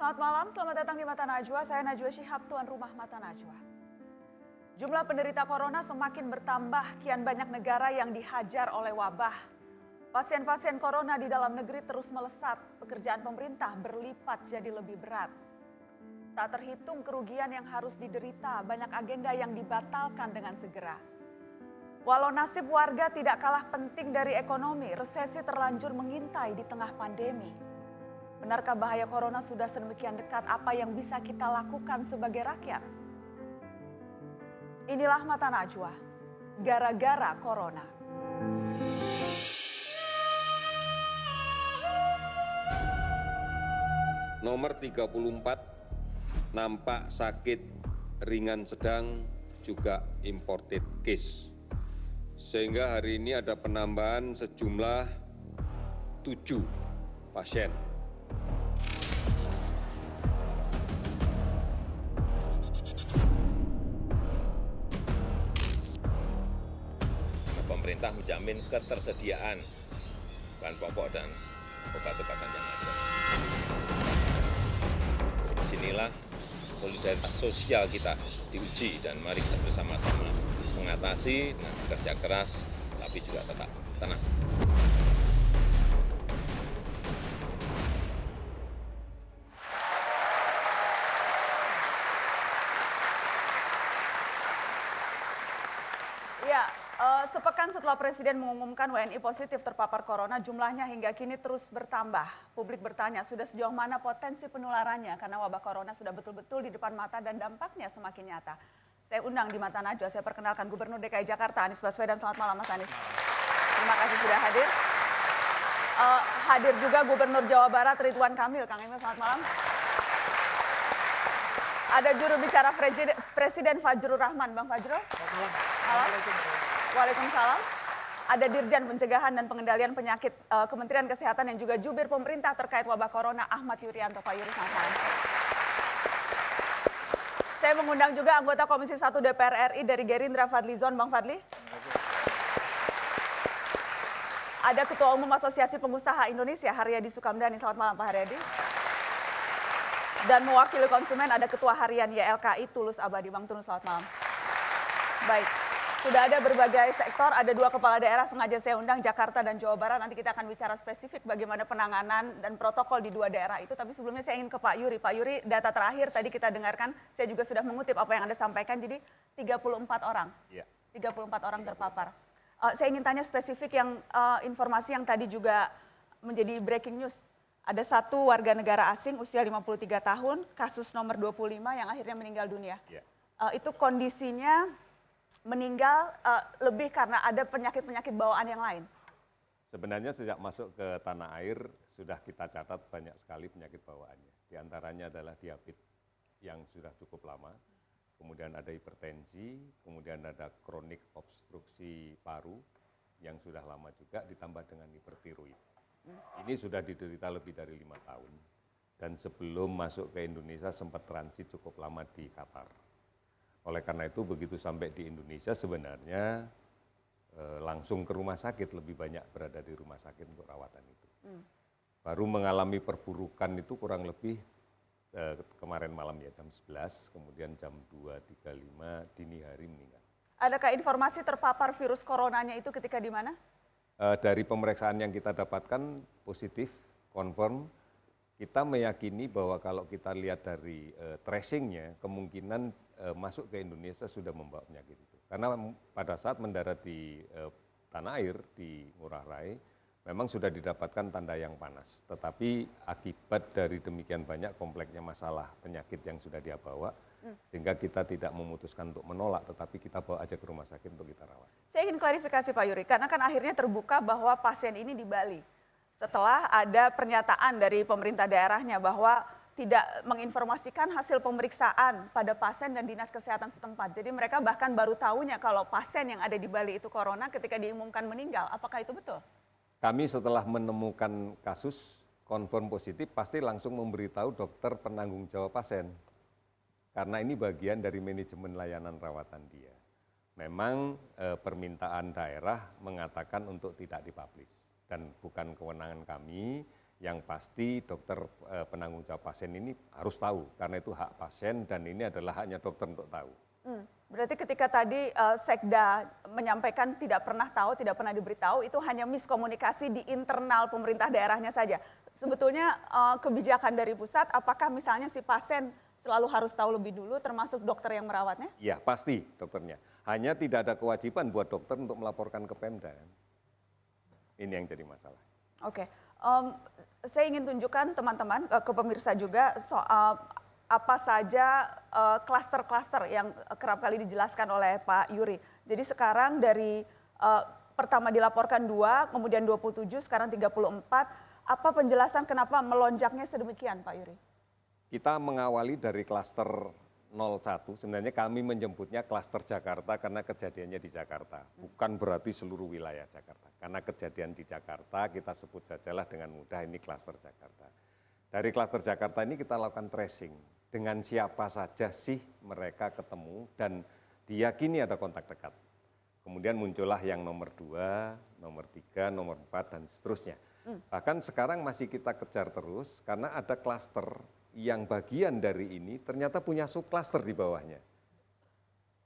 Selamat malam, selamat datang di Mata Najwa. Saya Najwa Shihab, tuan rumah Mata Najwa. Jumlah penderita corona semakin bertambah, kian banyak negara yang dihajar oleh wabah. Pasien-pasien corona di dalam negeri terus melesat, pekerjaan pemerintah berlipat jadi lebih berat. Tak terhitung kerugian yang harus diderita, banyak agenda yang dibatalkan dengan segera. Walau nasib warga tidak kalah penting dari ekonomi, resesi terlanjur mengintai di tengah pandemi. Benarkah bahaya corona sudah sedemikian dekat? Apa yang bisa kita lakukan sebagai rakyat? Inilah Mata Najwa, gara-gara corona. Nomor 34, nampak sakit ringan sedang juga imported case. Sehingga hari ini ada penambahan sejumlah 7 pasien. Pemerintah menjamin ketersediaan bahan pokok dan obat-obatan yang ada. Disinilah solidaritas sosial kita diuji dan mari kita bersama-sama mengatasi dengan kerja keras tapi juga tetap tenang. Sepekan setelah Presiden mengumumkan WNI positif terpapar corona, jumlahnya hingga kini terus bertambah. Publik bertanya, sudah sejauh mana potensi penularannya karena wabah corona sudah betul-betul di depan mata dan dampaknya semakin nyata. Saya undang di Mata Najwa, saya perkenalkan Gubernur DKI Jakarta Anies Baswedan. Selamat malam Mas Anies. Terima kasih sudah hadir. Hadir juga Gubernur Jawa Barat Ridwan Kamil. Kang Emil, selamat malam. Ada juru bicara Presiden Fajrul Rahman. Bang Fajrul. Selamat malam. Waalaikumsalam. Ada Dirjen Pencegahan dan Pengendalian Penyakit Kementerian Kesehatan yang juga jubir pemerintah terkait wabah corona, Ahmad Yuryanto. Pak Yuri, selamat malam. Saya mengundang juga anggota Komisi 1 DPR RI dari Gerindra, Fadlizon. Bang Fadli. Ada Ketua Umum Asosiasi Pengusaha Indonesia, Haryadi Sukamdhani. Selamat malam Pak Haryadi. Dan mewakili konsumen ada Ketua Harian YLKI Tulus Abadi. Bang Tulus, selamat malam. Baik. Sudah ada berbagai sektor, ada 2 kepala daerah sengaja saya undang, Jakarta dan Jawa Barat. Nanti kita akan bicara spesifik bagaimana penanganan dan protokol di 2 daerah itu. Tapi sebelumnya saya ingin ke Pak Yuri. Pak Yuri, data terakhir tadi kita dengarkan, saya juga sudah mengutip apa yang Anda sampaikan. Jadi 34 orang, 34 orang terpapar. Saya ingin tanya spesifik yang informasi yang tadi juga menjadi breaking news. Ada 1 warga negara asing usia 53 tahun, kasus nomor 25 yang akhirnya meninggal dunia. Itu kondisinya meninggal lebih karena ada penyakit-penyakit bawaan yang lain? Sebenarnya sejak masuk ke tanah air sudah kita catat banyak sekali penyakit bawaannya. Di antaranya adalah diabetes yang sudah cukup lama, kemudian ada hipertensi, kemudian ada kronik obstruksi paru yang sudah lama juga, ditambah dengan hipertiroid. Ini sudah diderita lebih dari 5 tahun. Dan sebelum masuk ke Indonesia sempat transit cukup lama di Qatar. Oleh karena itu begitu sampai di Indonesia sebenarnya langsung ke rumah sakit, lebih banyak berada di rumah sakit untuk rawatan itu. Baru mengalami perburukan itu kurang lebih kemarin malam ya jam 11, kemudian jam 2.35 dini hari meninggal. Adakah informasi terpapar virus coronanya itu ketika di mana? Dari pemeriksaan yang kita dapatkan positif, confirm. Kita meyakini bahwa kalau kita lihat dari tracingnya, kemungkinan masuk ke Indonesia sudah membawa penyakit itu. Karena pada saat mendarat di tanah air, di Ngurah Rai, memang sudah didapatkan tanda yang panas. Tetapi akibat dari demikian banyak kompleksnya masalah penyakit yang sudah dia bawa, sehingga kita tidak memutuskan untuk menolak, tetapi kita bawa aja ke rumah sakit untuk kita rawat. Saya ingin klarifikasi Pak Yuri, karena kan akhirnya terbuka bahwa pasien ini di Bali. Setelah ada pernyataan dari pemerintah daerahnya bahwa tidak menginformasikan hasil pemeriksaan pada pasien dan dinas kesehatan setempat. Jadi mereka bahkan baru tahunya kalau pasien yang ada di Bali itu corona ketika diumumkan meninggal. Apakah itu betul? Kami setelah menemukan kasus konfirm positif pasti langsung memberitahu dokter penanggung jawab pasien. Karena ini bagian dari manajemen layanan rawatan dia. Memang permintaan daerah mengatakan untuk tidak dipublish. Dan bukan kewenangan kami, Yang pasti dokter penanggung jawab pasien ini harus tahu, karena itu hak pasien dan ini adalah haknya dokter untuk tahu. Berarti ketika tadi Sekda menyampaikan tidak pernah tahu, tidak pernah diberitahu, itu hanya miskomunikasi di internal pemerintah daerahnya saja. Sebetulnya kebijakan dari pusat, apakah misalnya si pasien selalu harus tahu lebih dulu, termasuk dokter yang merawatnya? Ya pasti dokternya. Hanya tidak ada kewajiban buat dokter untuk melaporkan ke Pemda. Ini yang jadi masalah. Oke, saya ingin tunjukkan teman-teman ke pemirsa juga soal apa saja klaster-klaster yang kerap kali dijelaskan oleh Pak Yuri. Jadi sekarang dari pertama dilaporkan 2, kemudian 27, sekarang 34. Apa penjelasan kenapa melonjaknya sedemikian Pak Yuri? Kita mengawali dari klaster 01, sebenarnya kami menyebutnya klaster Jakarta karena kejadiannya di Jakarta. Bukan berarti seluruh wilayah Jakarta. Karena kejadian di Jakarta kita sebut sajalah dengan mudah ini klaster Jakarta. Dari klaster Jakarta ini kita lakukan tracing. Dengan siapa saja sih mereka ketemu dan diyakini ada kontak dekat. Kemudian muncullah yang nomor 2, nomor 3, nomor 4 dan seterusnya. Bahkan sekarang masih kita kejar terus karena ada klaster yang bagian dari ini ternyata punya subklaster di bawahnya.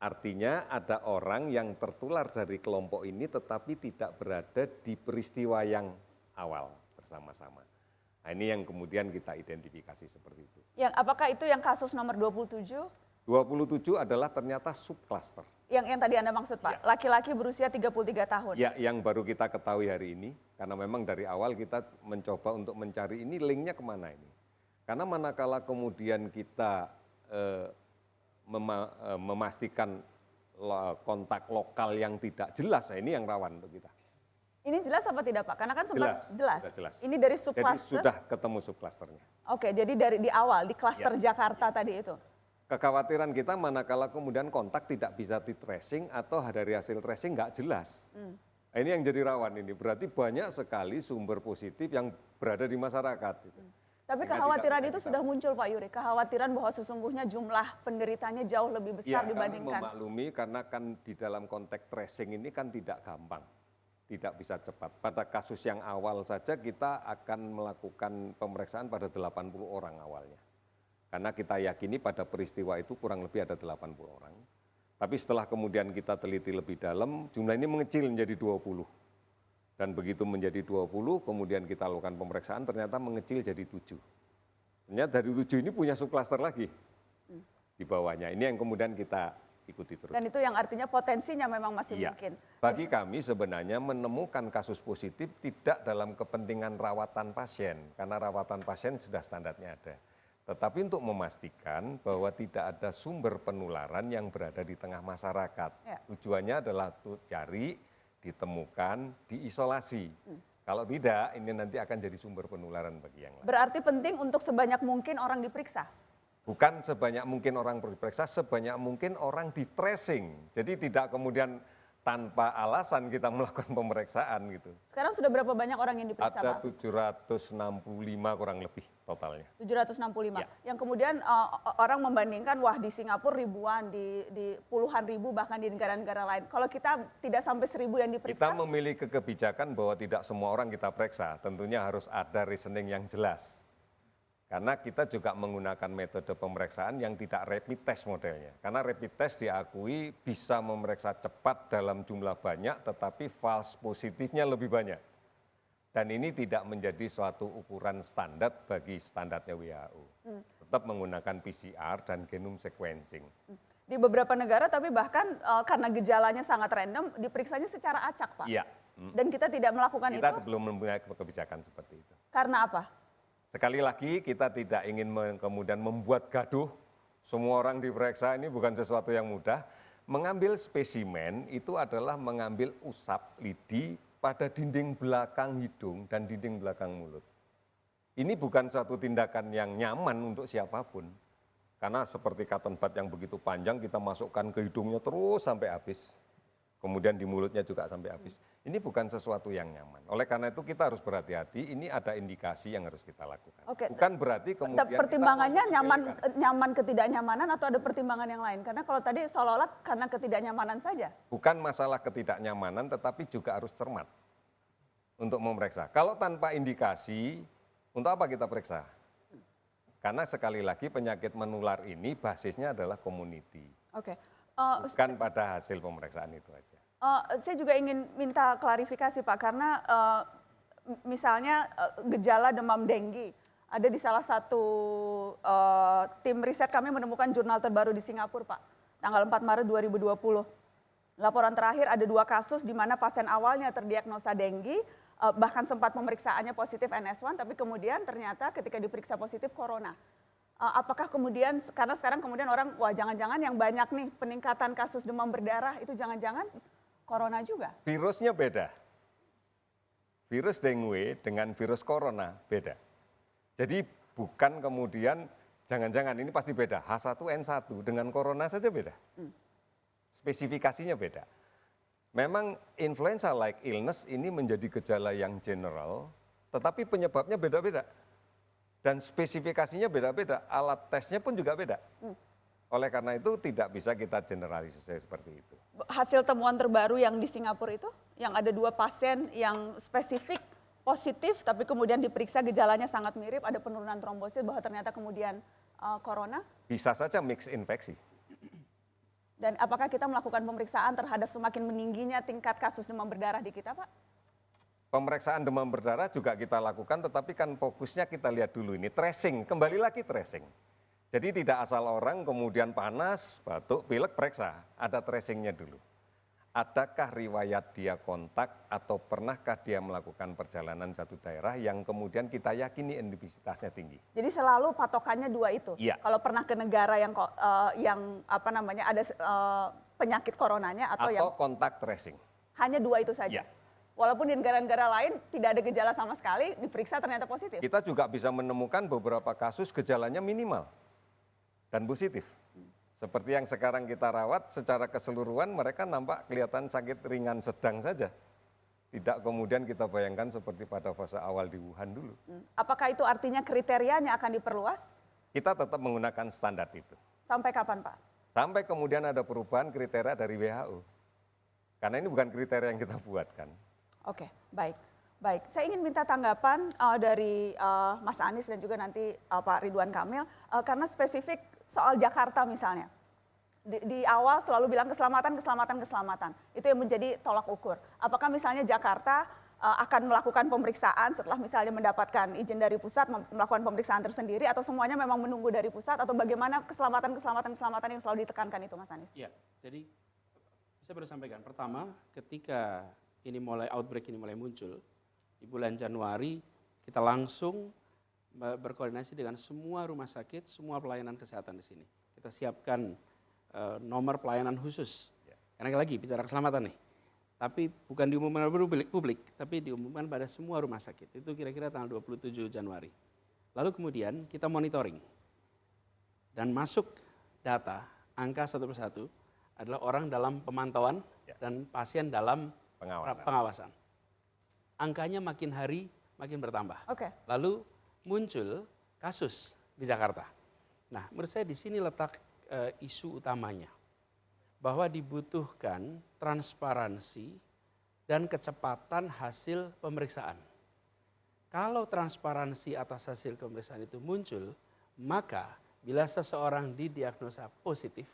Artinya ada orang yang tertular dari kelompok ini tetapi tidak berada di peristiwa yang awal bersama-sama. Nah, ini yang kemudian kita identifikasi seperti itu. Apakah itu yang kasus nomor 27? 27 adalah ternyata subklaster. Yang tadi Anda maksud Pak, laki-laki berusia 33 tahun. Ya, yang baru kita ketahui hari ini, karena memang dari awal kita mencoba untuk mencari ini linknya kemana ini. Karena manakala kemudian kita memastikan kontak lokal yang tidak jelas, nah ini yang rawan untuk kita. Ini jelas apa tidak Pak? Karena kan sempat jelas. Jelas. Ini dari Jadi subklaster. sudah ketemu subklasternya. Oke, jadi di awal di klaster Jakarta tadi itu. Kekhawatiran kita manakala kemudian kontak tidak bisa di tracing atau dari hasil tracing nggak jelas. Nah, ini yang jadi rawan ini. Berarti banyak sekali sumber positif yang berada di masyarakat. Gitu. Tapi kekhawatiran itu sudah muncul Pak Yuri. Kekhawatiran bahwa sesungguhnya jumlah penderitanya jauh lebih besar dibandingkan. Kami memaklumi karena kan di dalam konteks tracing ini kan tidak gampang. Tidak bisa cepat. Pada kasus yang awal saja kita akan melakukan pemeriksaan pada 80 orang awalnya. Karena kita yakini pada peristiwa itu kurang lebih ada 80 orang. Tapi setelah kemudian kita teliti lebih dalam, jumlah ini mengecil menjadi 20. Dan begitu menjadi 20, kemudian kita lakukan pemeriksaan, ternyata mengecil jadi 7. Ternyata dari 7 ini punya subklaster lagi di bawahnya. Ini yang kemudian kita ikuti terus. Dan itu yang artinya potensinya memang masih mungkin. Bagi kami sebenarnya menemukan kasus positif tidak dalam kepentingan rawatan pasien, karena rawatan pasien sudah standarnya ada. Tetapi untuk memastikan bahwa tidak ada sumber penularan yang berada di tengah masyarakat. Tujuannya adalah untuk cari, ditemukan, diisolasi. Kalau tidak, ini nanti akan jadi sumber penularan bagi yang lain. Berarti penting untuk sebanyak mungkin orang diperiksa? Bukan sebanyak mungkin orang diperiksa, sebanyak mungkin orang di tracing. Jadi tidak kemudian tanpa alasan kita melakukan pemeriksaan gitu. Sekarang sudah berapa banyak orang yang diperiksa Ada Pak? 765 kurang lebih totalnya. 765. Yang kemudian orang membandingkan wah di Singapura ribuan, di puluhan ribu bahkan di negara-negara lain. Kalau kita tidak sampai 1.000 yang diperiksa? Kita memiliki kebijakan bahwa tidak semua orang kita periksa. Tentunya harus ada reasoning yang jelas. Karena kita juga menggunakan metode pemeriksaan yang tidak rapid test modelnya. Karena rapid test diakui bisa memeriksa cepat dalam jumlah banyak, tetapi false positifnya lebih banyak. Dan ini tidak menjadi suatu ukuran standar bagi standarnya WHO. Tetap menggunakan PCR dan genome sequencing. Di beberapa negara tapi bahkan karena gejalanya sangat random, diperiksanya secara acak Pak. Iya. Dan kita tidak melakukan itu? Kita belum mempunyai kebijakan seperti itu. Karena apa? Sekali lagi kita tidak ingin kemudian membuat gaduh, semua orang diperiksa, ini bukan sesuatu yang mudah. Mengambil spesimen itu adalah mengambil usap lidi pada dinding belakang hidung dan dinding belakang mulut. Ini bukan suatu tindakan yang nyaman untuk siapapun. Karena seperti cotton bud yang begitu panjang kita masukkan ke hidungnya terus sampai habis. Kemudian di mulutnya juga sampai habis. Ini bukan sesuatu yang nyaman. Oleh karena itu kita harus berhati-hati, ini ada indikasi yang harus kita lakukan. Oke. Bukan berarti kemudian pertimbangannya nyaman ketidaknyamanan atau ada pertimbangan yang lain? Karena kalau tadi seolah-olah karena ketidaknyamanan saja. Bukan masalah ketidaknyamanan tetapi juga harus cermat untuk memeriksa. Kalau tanpa indikasi Untuk apa kita periksa? Karena sekali lagi penyakit menular ini basisnya adalah community, Oke. bukan pada hasil pemeriksaan itu aja. Saya juga ingin minta klarifikasi Pak, karena misalnya gejala demam denggi, ada di salah satu tim riset kami menemukan jurnal terbaru di Singapura Pak, tanggal 4 Maret 2020. Laporan terakhir ada 2 kasus di mana pasien awalnya terdiagnosa denggi, bahkan sempat pemeriksaannya positif NS1, tapi kemudian ternyata ketika diperiksa positif corona. Apakah kemudian, karena sekarang kemudian orang, wah jangan-jangan yang banyak nih peningkatan kasus demam berdarah itu jangan-jangan corona juga? Virusnya beda. Virus dengue dengan virus corona beda. Jadi bukan kemudian jangan-jangan ini pasti beda. H1N1 dengan corona saja beda. Spesifikasinya beda. Memang influenza-like illness ini menjadi gejala yang general, tetapi penyebabnya beda-beda. Dan spesifikasinya beda-beda, alat tesnya pun juga beda. Oleh karena itu tidak bisa kita generalisasi seperti itu. Hasil temuan terbaru yang di Singapura itu, yang ada 2 pasien yang spesifik positif, tapi kemudian diperiksa gejalanya sangat mirip, ada penurunan trombosit, bahwa ternyata kemudian corona. Bisa saja mix infeksi. Dan apakah kita melakukan pemeriksaan terhadap semakin meningginya tingkat kasus demam berdarah di kita, Pak? Pemeriksaan demam berdarah juga kita lakukan, tetapi kan fokusnya kita lihat dulu ini tracing, kembali lagi tracing. Jadi tidak asal orang kemudian panas, batuk, pilek, periksa, ada tracingnya dulu. Adakah riwayat dia kontak atau pernahkah dia melakukan perjalanan satu daerah yang kemudian kita yakini endemisitasnya tinggi. Jadi selalu patokannya 2 itu. Iya. Kalau pernah ke negara yang ada penyakit coronanya atau yang kontak tracing. hanya 2 itu saja. Iya. Walaupun di negara-negara lain tidak ada gejala sama sekali, diperiksa ternyata positif. Kita juga bisa menemukan beberapa kasus gejalanya minimal dan positif. Seperti yang sekarang kita rawat, secara keseluruhan mereka nampak kelihatan sakit ringan sedang saja. Tidak kemudian kita bayangkan seperti pada fase awal di Wuhan dulu. Apakah itu artinya kriterianya akan diperluas? Kita tetap menggunakan standar itu. Sampai kapan, Pak? Sampai kemudian ada perubahan kriteria dari WHO. Karena ini bukan kriteria yang kita buatkan. Oke, baik. Baik, saya ingin minta tanggapan dari Mas Anies dan juga nanti Pak Ridwan Kamil, karena spesifik soal Jakarta misalnya. Di awal selalu bilang keselamatan. Itu yang menjadi tolak ukur. Apakah misalnya Jakarta akan melakukan pemeriksaan setelah misalnya mendapatkan izin dari pusat, melakukan pemeriksaan tersendiri, atau semuanya memang menunggu dari pusat, atau bagaimana keselamatan yang selalu ditekankan itu, Mas Anies? Ya, jadi saya baru sampaikan. Pertama, ketika outbreak ini mulai muncul, di bulan Januari kita langsung berkoordinasi dengan semua rumah sakit, semua pelayanan kesehatan di sini. Kita siapkan nomor pelayanan khusus. Karena lagi bicara keselamatan nih. Tapi bukan diumumkan pada publik, tapi diumumkan pada semua rumah sakit. Itu kira-kira tanggal 27 Januari. Lalu kemudian kita monitoring. Dan masuk data, angka satu persatu adalah orang dalam pemantauan dan pasien dalam pengawasan. Angkanya makin hari makin bertambah. Oke. Lalu muncul kasus di Jakarta. Nah, menurut saya di sini letak isu utamanya. Bahwa dibutuhkan transparansi dan kecepatan hasil pemeriksaan. Kalau transparansi atas hasil pemeriksaan itu muncul, maka bila seseorang didiagnosa positif,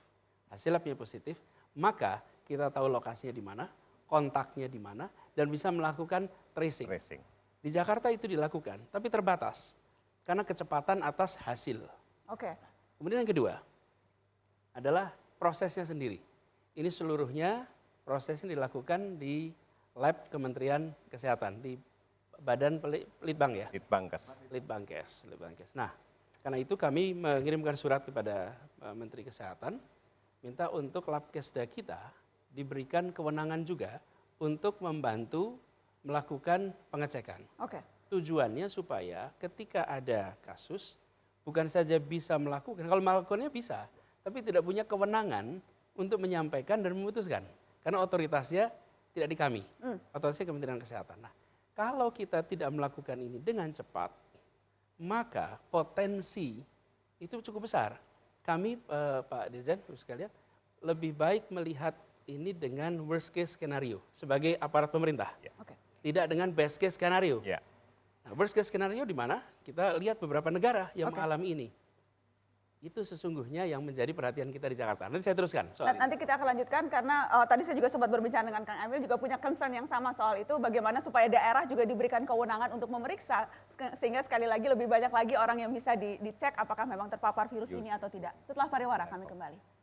hasil labnya positif, maka kita tahu lokasinya di mana, kontaknya di mana, dan bisa melakukan tracing. Di Jakarta itu dilakukan, tapi terbatas karena kecepatan atas hasil. Oke. Kemudian yang kedua adalah prosesnya sendiri. Ini seluruhnya prosesnya dilakukan di lab Kementerian Kesehatan, di Badan Litbang ya? Litbangkes. Nah, karena itu kami mengirimkan surat kepada Menteri Kesehatan, minta untuk Labkesda kita diberikan kewenangan juga untuk membantu melakukan pengecekan. Oke. Tujuannya supaya ketika ada kasus, bukan saja bisa melakukan, kalau melakukannya bisa, tapi tidak punya kewenangan untuk menyampaikan dan memutuskan. Karena otoritasnya tidak di kami, otoritasnya Kementerian Kesehatan. Nah, kalau kita tidak melakukan ini dengan cepat, maka potensi itu cukup besar. Kami, Pak Dirjen, sekalian, lebih baik melihat ini dengan worst case skenario sebagai aparat pemerintah. Oke. Tidak dengan best case skenario. Ya. Nah, worst case scenario di mana? Kita lihat beberapa negara yang mengalami ini. Itu sesungguhnya yang menjadi perhatian kita di Jakarta. Nanti saya teruskan soal ini. Nanti kita akan lanjutkan karena tadi saya juga sempat berbincang dengan Kang Emil juga punya concern yang sama soal itu bagaimana supaya daerah juga diberikan kewenangan untuk memeriksa sehingga sekali lagi lebih banyak lagi orang yang bisa dicek apakah memang terpapar virus ini atau tidak. Setelah pariwara kami kembali.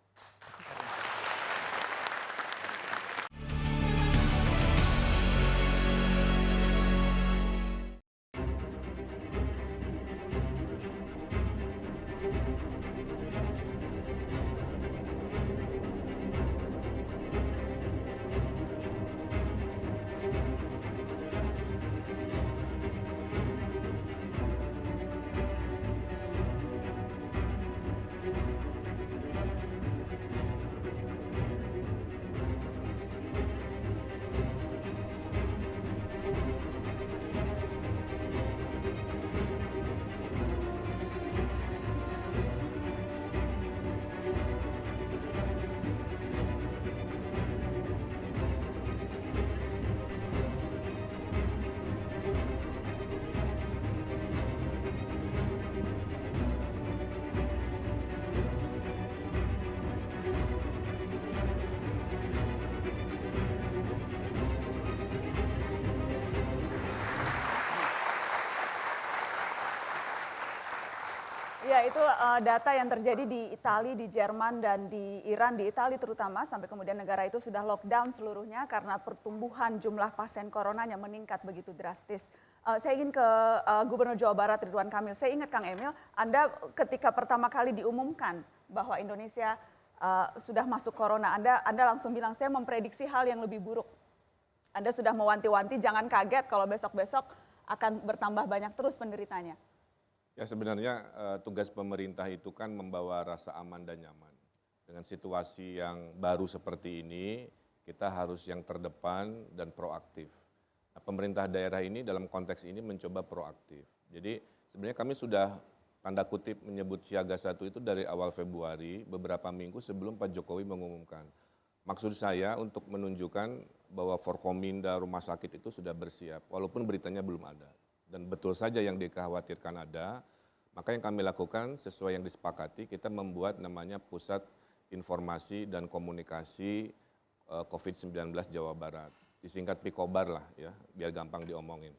Ya, itu data yang terjadi di Italia, di Jerman, dan di Iran, di Italia terutama, sampai kemudian negara itu sudah lockdown seluruhnya karena pertumbuhan jumlah pasien coronanya meningkat begitu drastis. Saya ingin ke Gubernur Jawa Barat Ridwan Kamil. Saya ingat Kang Emil, Anda ketika pertama kali diumumkan bahwa Indonesia sudah masuk corona, Anda langsung bilang, saya memprediksi hal yang lebih buruk. Anda sudah mewanti-wanti, jangan kaget kalau besok-besok akan bertambah banyak terus penderitanya. Ya sebenarnya tugas pemerintah itu kan membawa rasa aman dan nyaman. Dengan situasi yang baru seperti ini, kita harus yang terdepan dan proaktif. Nah, pemerintah daerah ini dalam konteks ini mencoba proaktif. Jadi sebenarnya kami sudah tanda kutip menyebut siaga 1 itu dari awal Februari, beberapa minggu sebelum Pak Jokowi mengumumkan. Maksud saya untuk menunjukkan bahwa Forkominda, rumah sakit itu sudah bersiap, walaupun beritanya belum ada. Dan betul saja yang dikhawatirkan ada, maka yang kami lakukan sesuai yang disepakati, kita membuat namanya Pusat Informasi dan Komunikasi COVID-19 Jawa Barat. Disingkat Pikobar lah ya, biar gampang diomongin.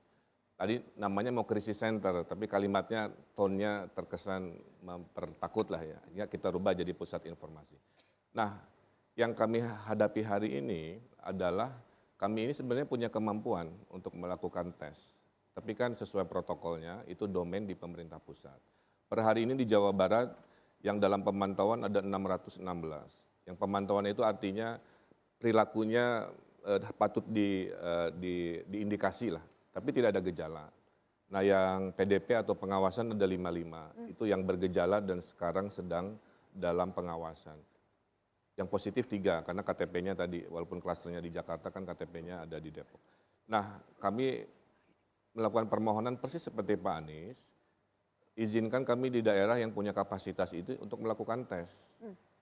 Tadi namanya mau krisis center, tapi kalimatnya, tone-nya terkesan mempertakut lah ya. Ya kita rubah jadi Pusat Informasi. Nah, yang kami hadapi hari ini adalah kami ini sebenarnya punya kemampuan untuk melakukan tes. Tapi kan sesuai protokolnya itu domain di pemerintah pusat. Per hari ini di Jawa Barat yang dalam pemantauan ada 616. Yang pemantauan itu artinya perilakunya patut diindikasi lah, tapi tidak ada gejala. Nah yang PDP atau pengawasan ada 55, itu yang bergejala dan sekarang sedang dalam pengawasan. Yang positif 3, karena KTP-nya tadi, walaupun klasternya di Jakarta kan KTP-nya ada di Depok. Nah kami melakukan permohonan persis seperti Pak Anies, izinkan kami di daerah yang punya kapasitas itu untuk melakukan tes.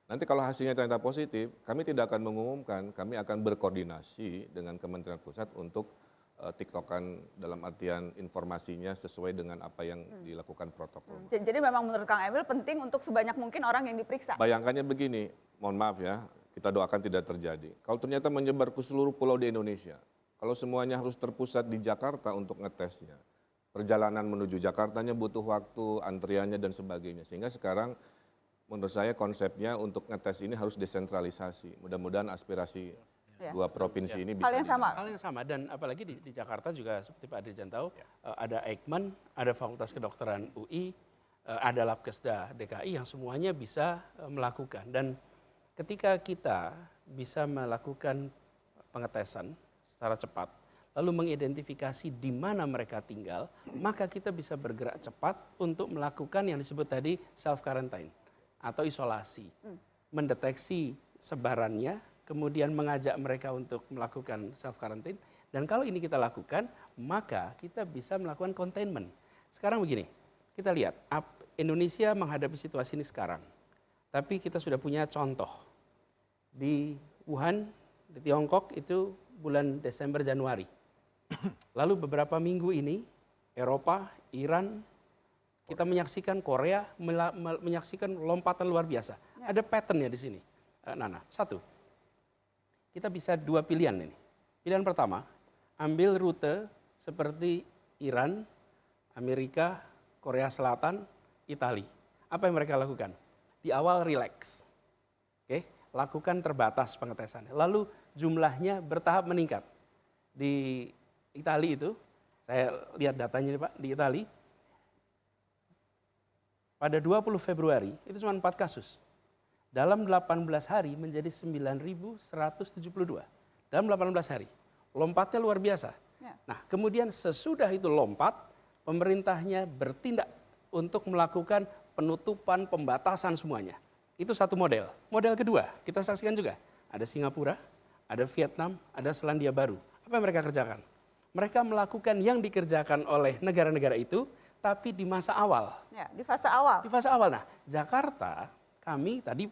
Nanti kalau hasilnya ternyata positif, kami tidak akan mengumumkan, kami akan berkoordinasi dengan Kementerian Pusat untuk tiktokan dalam artian informasinya sesuai dengan apa yang dilakukan protokol. Jadi memang menurut Kang Emil penting untuk sebanyak mungkin orang yang diperiksa. Bayangkannya begini, mohon maaf ya, kita doakan tidak terjadi. Kalau ternyata menyebar ke seluruh pulau di Indonesia, kalau semuanya harus terpusat di Jakarta untuk ngetesnya, perjalanan menuju Jakartanya butuh waktu, antriannya dan sebagainya. Sehingga sekarang menurut saya konsepnya untuk ngetes ini harus desentralisasi. Mudah-mudahan aspirasi dua provinsi ini bisa. Hal yang sama. Hal yang sama dan apalagi di Jakarta juga seperti Pak Dirjen tahu, ada Eijkman, ada Fakultas Kedokteran UI, ada Labkesda DKI yang semuanya bisa melakukan. Dan ketika kita bisa melakukan pengetesan secara cepat, lalu mengidentifikasi di mana mereka tinggal, maka kita bisa bergerak cepat untuk melakukan yang disebut tadi self-quarantine atau isolasi. Mendeteksi sebarannya, kemudian mengajak mereka untuk melakukan self-quarantine, dan kalau ini kita lakukan, maka kita bisa melakukan containment. Sekarang begini, kita lihat, Indonesia menghadapi situasi ini sekarang, tapi kita sudah punya contoh. Di Wuhan, di Tiongkok itu bulan Desember Januari. Lalu beberapa minggu ini Eropa, Iran, kita menyaksikan Korea, menyaksikan lompatan luar biasa. Ada patternnya di sini, Nana. Satu, kita bisa dua pilihan ini. Pilihan pertama, ambil rute seperti Iran, Amerika, Korea Selatan, Italia. Apa yang mereka lakukan? Di awal relax, oke, lakukan terbatas pengetesannya. Lalu jumlahnya bertahap meningkat. Di Italia itu, saya lihat datanya nih Pak, di Italia, pada 20 Februari itu cuma 4 kasus. Dalam 18 hari menjadi 9.172. Dalam 18 hari. Lompatnya luar biasa. Ya. Nah, kemudian sesudah itu lompat, pemerintahnya bertindak untuk melakukan penutupan, pembatasan semuanya. Itu satu model. Model kedua, kita saksikan juga. Ada Singapura, ada Vietnam, ada Selandia Baru. Apa yang mereka kerjakan? Mereka melakukan yang dikerjakan oleh negara-negara itu, tapi di masa awal. Ya, di fase awal. Di fase awal. Nah, Jakarta, kami tadi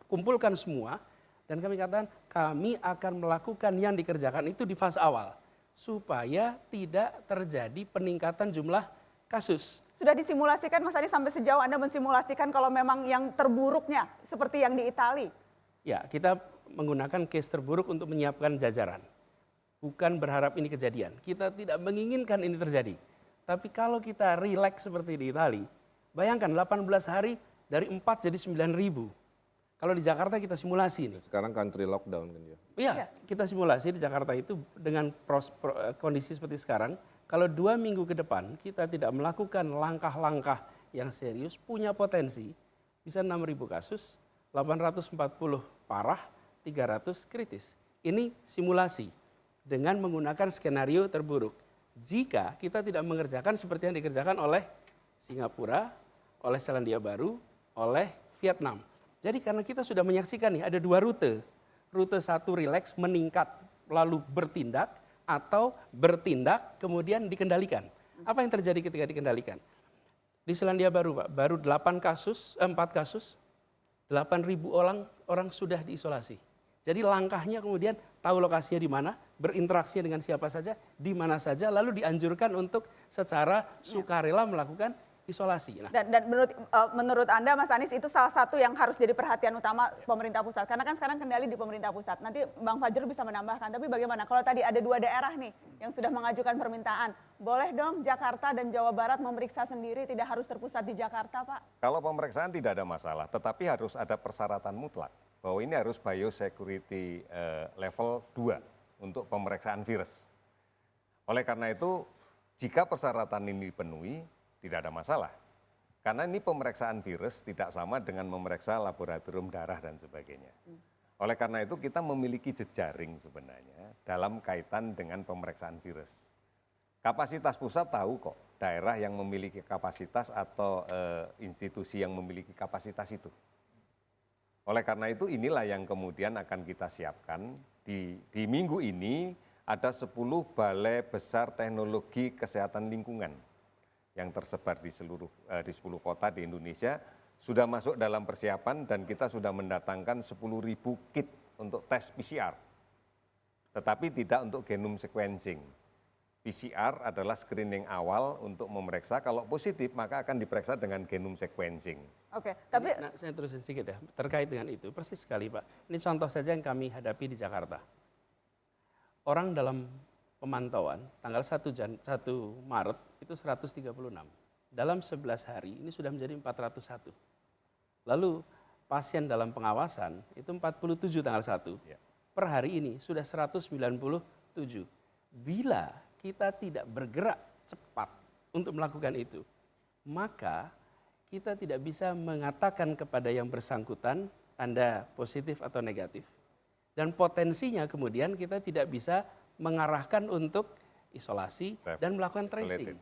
kumpulkan semua, dan kami katakan kami akan melakukan yang dikerjakan itu di fase awal. Supaya tidak terjadi peningkatan jumlah kasus. Sudah disimulasikan Mas Adi, sampai sejauh Anda mensimulasikan kalau memang yang terburuknya seperti yang di Italia? Ya, kita menggunakan case terburuk untuk menyiapkan jajaran. Bukan berharap ini kejadian. Kita tidak menginginkan ini terjadi. Tapi kalau kita relax seperti di Italia, bayangkan 18 hari dari 4 jadi 9.000. Kalau di Jakarta kita simulasi nih. Sekarang country lockdown kan ya. Iya, kita simulasi di Jakarta itu dengan kondisi seperti sekarang. Kalau 2 minggu ke depan kita tidak melakukan langkah-langkah yang serius, punya potensi bisa 6.000 kasus, 840 parah, 300 kritis. Ini simulasi dengan menggunakan skenario terburuk. Jika kita tidak mengerjakan seperti yang dikerjakan oleh Singapura, oleh Selandia Baru, oleh Vietnam. Jadi karena kita sudah menyaksikan nih ada 2 rute. Rute 1 relax meningkat lalu bertindak, atau bertindak kemudian dikendalikan. Apa yang terjadi ketika dikendalikan? Di Selandia Baru Pak, baru 4 kasus, 8.000 orang sudah diisolasi. Jadi langkahnya kemudian tahu lokasinya di mana, berinteraksi dengan siapa saja, di mana saja, lalu dianjurkan untuk secara sukarela melakukan isolasi. Nah, Dan menurut Anda Mas Anies itu salah satu yang harus jadi perhatian utama pemerintah pusat. Karena kan sekarang kendali di pemerintah pusat. Nanti Bang Fajrul bisa menambahkan. Tapi bagaimana kalau tadi ada 2 daerah nih yang sudah mengajukan permintaan. Boleh dong Jakarta dan Jawa Barat memeriksa sendiri, tidak harus terpusat di Jakarta Pak? Kalau pemeriksaan tidak ada masalah, tetapi harus ada persyaratan mutlak. Bahwa ini harus biosecurity level 2 untuk pemeriksaan virus. Oleh karena itu, jika persyaratan ini dipenuhi, tidak ada masalah. Karena ini pemeriksaan virus tidak sama dengan memeriksa laboratorium darah dan sebagainya. Oleh karena itu kita memiliki jejaring sebenarnya dalam kaitan dengan pemeriksaan virus. Kapasitas pusat tahu kok daerah yang memiliki kapasitas atau institusi yang memiliki kapasitas itu. Oleh karena itu inilah yang kemudian akan kita siapkan di minggu ini ada 10 balai besar teknologi kesehatan lingkungan yang tersebar di 10 kota di Indonesia sudah masuk dalam persiapan dan kita sudah mendatangkan 10.000 kit untuk tes PCR. Tetapi tidak untuk genome sequencing. PCR adalah screening awal untuk memeriksa, kalau positif maka akan diperiksa dengan genome sequencing. Oke, tapi nah, saya terusin sedikit ya, terkait dengan itu, persis sekali Pak. Ini contoh saja yang kami hadapi di Jakarta. Orang dalam pemantauan tanggal 1 Maret itu 136. Dalam 11 hari ini sudah menjadi 401. Lalu pasien dalam pengawasan itu 47 tanggal 1. Ya. Per hari ini sudah 197. Bila kita tidak bergerak cepat untuk melakukan itu, maka kita tidak bisa mengatakan kepada yang bersangkutan Anda positif atau negatif. Dan potensinya kemudian kita tidak bisa mengarahkan untuk isolasi dan melakukan tracing.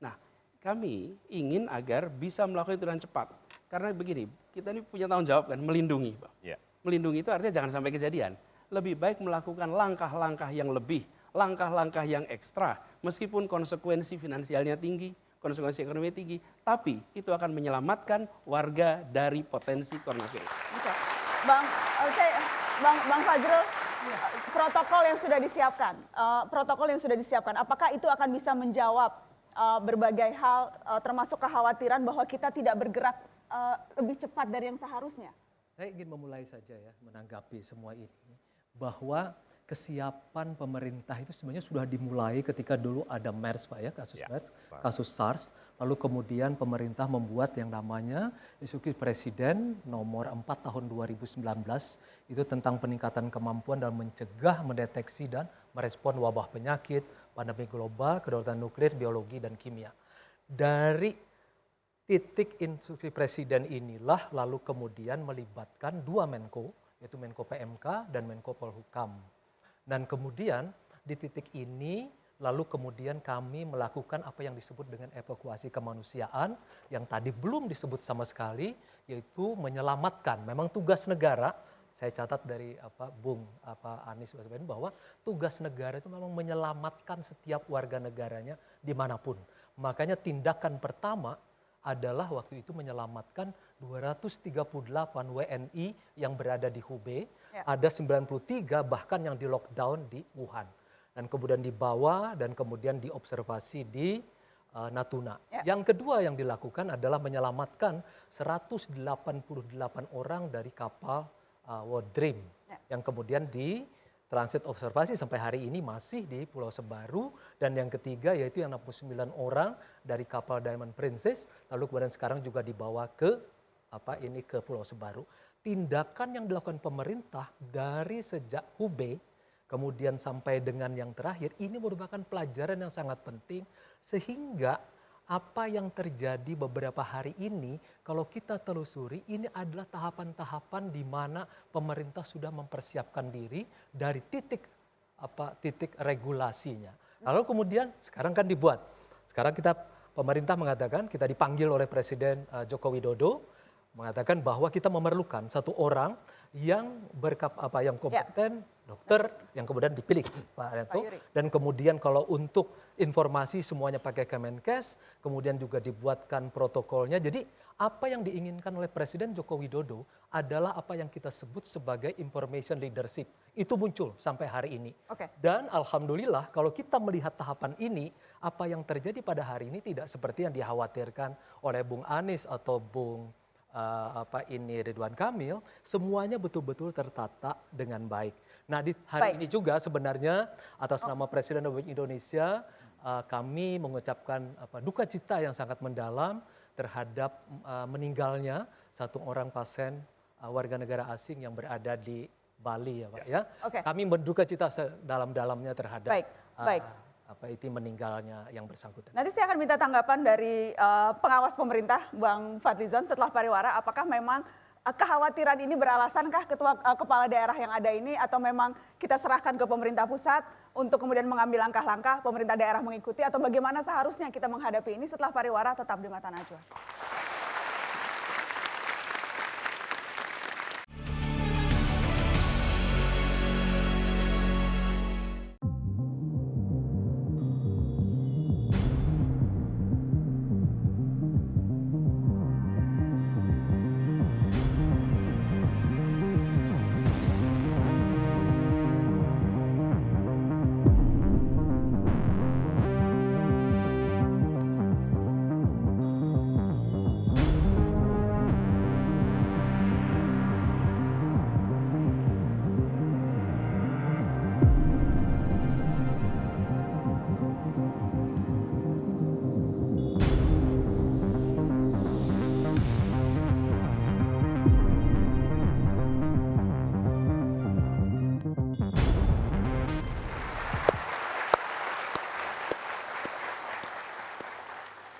Nah, kami ingin agar bisa melakukan itu dengan cepat. Karena begini, kita ini punya tanggung jawab kan, melindungi Pak. Ya. Melindungi itu artinya jangan sampai kejadian. Lebih baik melakukan langkah-langkah yang lebih, langkah-langkah yang ekstra. Meskipun konsekuensi finansialnya tinggi, konsekuensi ekonomi tinggi, tapi itu akan menyelamatkan warga dari potensi coronavirus. Oke. Bang Fajrul, protokol yang sudah disiapkan, apakah itu akan bisa menjawab berbagai hal, termasuk kekhawatiran bahwa kita tidak bergerak lebih cepat dari yang seharusnya. Saya ingin memulai saja ya menanggapi semua ini bahwa kesiapan pemerintah itu sebenarnya sudah dimulai ketika dulu ada MERS Pak ya, kasus MERS, kasus SARS, lalu kemudian pemerintah membuat yang namanya Instruksi Presiden nomor 4 tahun 2019 itu tentang peningkatan kemampuan dalam mencegah, mendeteksi dan merespon wabah penyakit, pandemi global, kedaulatan nuklir, biologi dan kimia. Dari titik instruksi presiden inilah lalu kemudian melibatkan dua Menko, yaitu Menko PMK dan Menko Polhukam. Dan kemudian di titik ini lalu kemudian kami melakukan apa yang disebut dengan evakuasi kemanusiaan yang tadi belum disebut sama sekali, yaitu menyelamatkan. Memang tugas negara, saya catat dari Bung Anies Baswedan bahwa tugas negara itu memang menyelamatkan setiap warga negaranya dimanapun. Makanya tindakan pertama adalah waktu itu menyelamatkan 238 WNI yang berada di Hubei, ada 93 bahkan yang di lockdown di Wuhan. Dan kemudian dibawa dan kemudian diobservasi di Natuna. Yang kedua yang dilakukan adalah menyelamatkan 188 orang dari kapal World Dream yang kemudian di transit observasi sampai hari ini masih di Pulau Sebaru, dan yang ketiga yaitu yang 69 orang dari kapal Diamond Princess lalu kemudian sekarang juga dibawa ke ke Pulau Sebaru. Tindakan yang dilakukan pemerintah dari sejak Hubei kemudian sampai dengan yang terakhir ini merupakan pelajaran yang sangat penting, sehingga apa yang terjadi beberapa hari ini kalau kita telusuri ini adalah tahapan-tahapan di mana pemerintah sudah mempersiapkan diri dari titik regulasinya. Lalu kemudian sekarang kan dibuat. Sekarang pemerintah mengatakan, kita dipanggil oleh Presiden Joko Widodo mengatakan bahwa kita memerlukan satu orang yang yang kompeten, dokter yang kemudian dipilih Pak Reto, dan kemudian kalau untuk informasi semuanya pakai Kemenkes, kemudian juga dibuatkan protokolnya. Jadi apa yang diinginkan oleh Presiden Joko Widodo adalah apa yang kita sebut sebagai information leadership. Itu muncul sampai hari ini. Dan alhamdulillah kalau kita melihat tahapan ini, apa yang terjadi pada hari ini tidak seperti yang dikhawatirkan oleh Bung Anies atau Bung Ridwan Kamil, semuanya betul-betul tertata dengan baik. Nah di hari ini juga sebenarnya atas nama Presiden Republik Indonesia kami mengucapkan duka cita yang sangat mendalam terhadap meninggalnya satu orang pasien warga negara asing yang berada di Bali ya Pak ya. Kami berduka cita sedalam-dalamnya terhadap itu meninggalnya yang bersangkutan. Nanti saya akan minta tanggapan dari pengawas pemerintah Bang Fadlizon setelah pariwara, apakah memang kekhawatiran ini beralasankah kepala daerah yang ada ini, atau memang kita serahkan ke pemerintah pusat untuk kemudian mengambil langkah-langkah, pemerintah daerah mengikuti, atau bagaimana seharusnya kita menghadapi ini? Setelah pariwara tetap di Mata Najwa.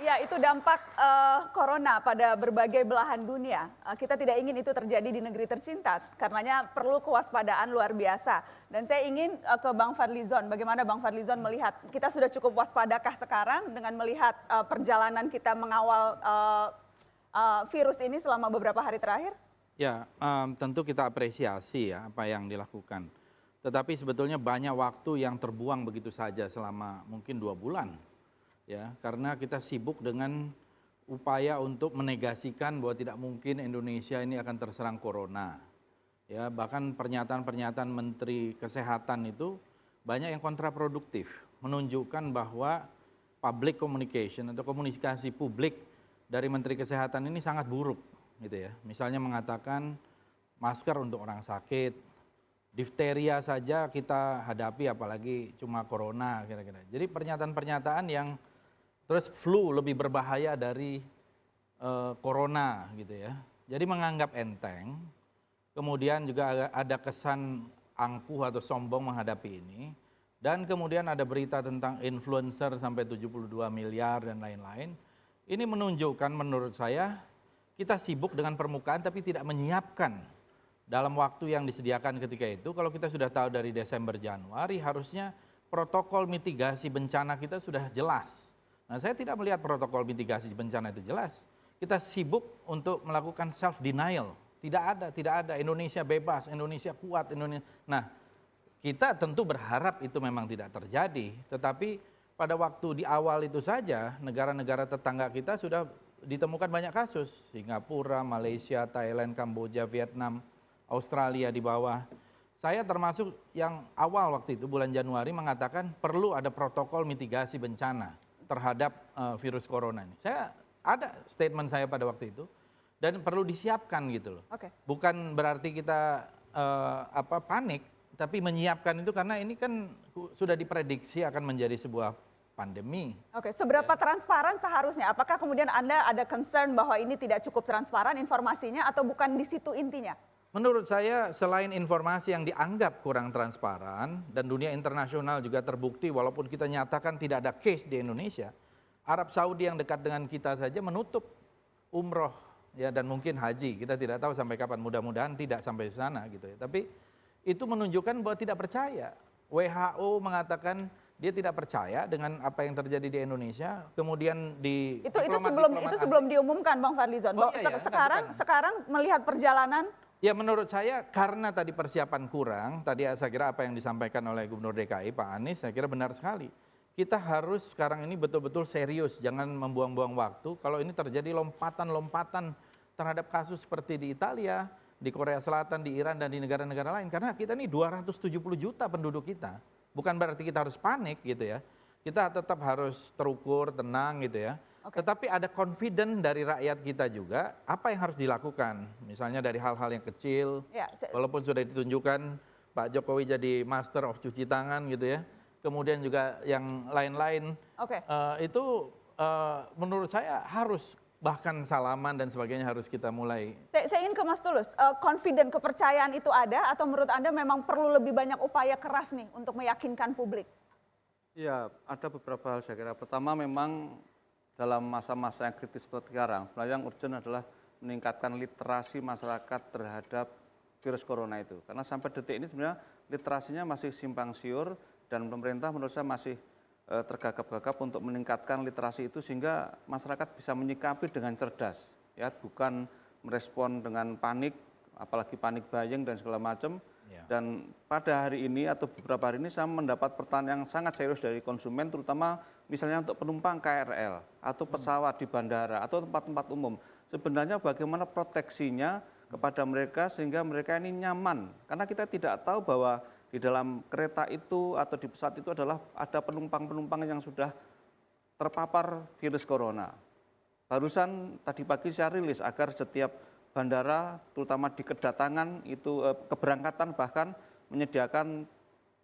Ya, itu dampak corona pada berbagai belahan dunia. Kita tidak ingin itu terjadi di negeri tercinta, karenanya perlu kewaspadaan luar biasa. Dan saya ingin ke Bang Fadlizon, bagaimana Bang Fadlizon melihat, kita sudah cukup waspadakah sekarang dengan melihat perjalanan kita mengawal virus ini selama beberapa hari terakhir? Ya, tentu kita apresiasi ya apa yang dilakukan. Tetapi sebetulnya banyak waktu yang terbuang begitu saja selama mungkin 2 bulan. Ya, karena kita sibuk dengan upaya untuk menegasikan bahwa tidak mungkin Indonesia ini akan terserang corona. Ya, bahkan pernyataan-pernyataan Menteri Kesehatan itu banyak yang kontraproduktif, menunjukkan bahwa public communication atau komunikasi publik dari Menteri Kesehatan ini sangat buruk gitu ya. Misalnya mengatakan masker untuk orang sakit, difteria saja kita hadapi apalagi cuma corona kira-kira. Jadi pernyataan-pernyataan yang terus flu lebih berbahaya dari corona gitu ya. Jadi menganggap enteng, kemudian juga ada kesan angkuh atau sombong menghadapi ini. Dan kemudian ada berita tentang influencer sampai 72 miliar dan lain-lain. Ini menunjukkan menurut saya kita sibuk dengan permukaan tapi tidak menyiapkan dalam waktu yang disediakan ketika itu. Kalau kita sudah tahu dari Desember Januari harusnya protokol mitigasi bencana kita sudah jelas. Nah, saya tidak melihat protokol mitigasi bencana itu jelas. Kita sibuk untuk melakukan self denial. Tidak ada Indonesia bebas, Indonesia kuat, Indonesia. Nah, kita tentu berharap itu memang tidak terjadi, tetapi pada waktu di awal itu saja negara-negara tetangga kita sudah ditemukan banyak kasus. Singapura, Malaysia, Thailand, Kamboja, Vietnam, Australia di bawah. Saya termasuk yang awal waktu itu bulan Januari mengatakan perlu ada protokol mitigasi bencana terhadap virus corona ini. Saya ada statement saya pada waktu itu dan perlu disiapkan gitu loh. Oke. Bukan berarti kita panik, tapi menyiapkan itu karena ini kan sudah diprediksi akan menjadi sebuah pandemi. Oke, seberapa transparan seharusnya? Apakah kemudian Anda ada concern bahwa ini tidak cukup transparan informasinya atau bukan di situ intinya? Menurut saya selain informasi yang dianggap kurang transparan dan dunia internasional juga terbukti walaupun kita nyatakan tidak ada case di Indonesia, Arab Saudi yang dekat dengan kita saja menutup umroh ya dan mungkin haji. Kita tidak tahu sampai kapan, mudah-mudahan tidak sampai sana gitu ya. Tapi itu menunjukkan bahwa tidak percaya. WHO mengatakan dia tidak percaya dengan apa yang terjadi di Indonesia. Kemudian di itu sebelum diumumkan Bang Fadlizon. Oh, iya, Sekarang melihat perjalanan. Ya menurut saya karena tadi persiapan kurang, tadi saya kira apa yang disampaikan oleh Gubernur DKI Pak Anies saya kira benar sekali. Kita harus sekarang ini betul-betul serius, jangan membuang-buang waktu. Kalau ini terjadi lompatan-lompatan terhadap kasus seperti di Italia, di Korea Selatan, di Iran dan di negara-negara lain. Karena kita ini 270 juta penduduk kita. Bukan berarti kita harus panik gitu ya. Kita tetap harus terukur, tenang gitu ya. Oke. Tetapi ada confident dari rakyat kita juga apa yang harus dilakukan. Misalnya dari hal-hal yang kecil, Ya, walaupun sudah ditunjukkan Pak Jokowi jadi master of cuci tangan gitu ya. Kemudian juga yang lain-lain, Oke. itu menurut saya harus bahkan salaman dan sebagainya harus kita mulai. Saya ingin ke Mas Tulus, confident, kepercayaan itu ada atau menurut Anda memang perlu lebih banyak upaya keras nih untuk meyakinkan publik? Ya, ada beberapa hal saya kira. Pertama memang dalam masa-masa yang kritis seperti sekarang, sebenarnya yang urgent adalah meningkatkan literasi masyarakat terhadap virus corona itu. Karena sampai detik ini sebenarnya literasinya masih simpang siur dan pemerintah menurut saya masih tergagap-gagap untuk meningkatkan literasi itu sehingga masyarakat bisa menyikapi dengan cerdas, ya, bukan merespon dengan panik, apalagi panik buying dan segala macam. Ya. Dan pada hari ini atau beberapa hari ini saya mendapat pertanyaan yang sangat serius dari konsumen, terutama misalnya untuk penumpang KRL atau pesawat di bandara atau tempat-tempat umum. Sebenarnya bagaimana proteksinya kepada mereka sehingga mereka ini nyaman. Karena kita tidak tahu bahwa di dalam kereta itu atau di pesawat itu adalah ada penumpang-penumpang yang sudah terpapar virus corona. Barusan tadi pagi saya rilis agar setiap bandara, terutama di kedatangan itu keberangkatan bahkan menyediakan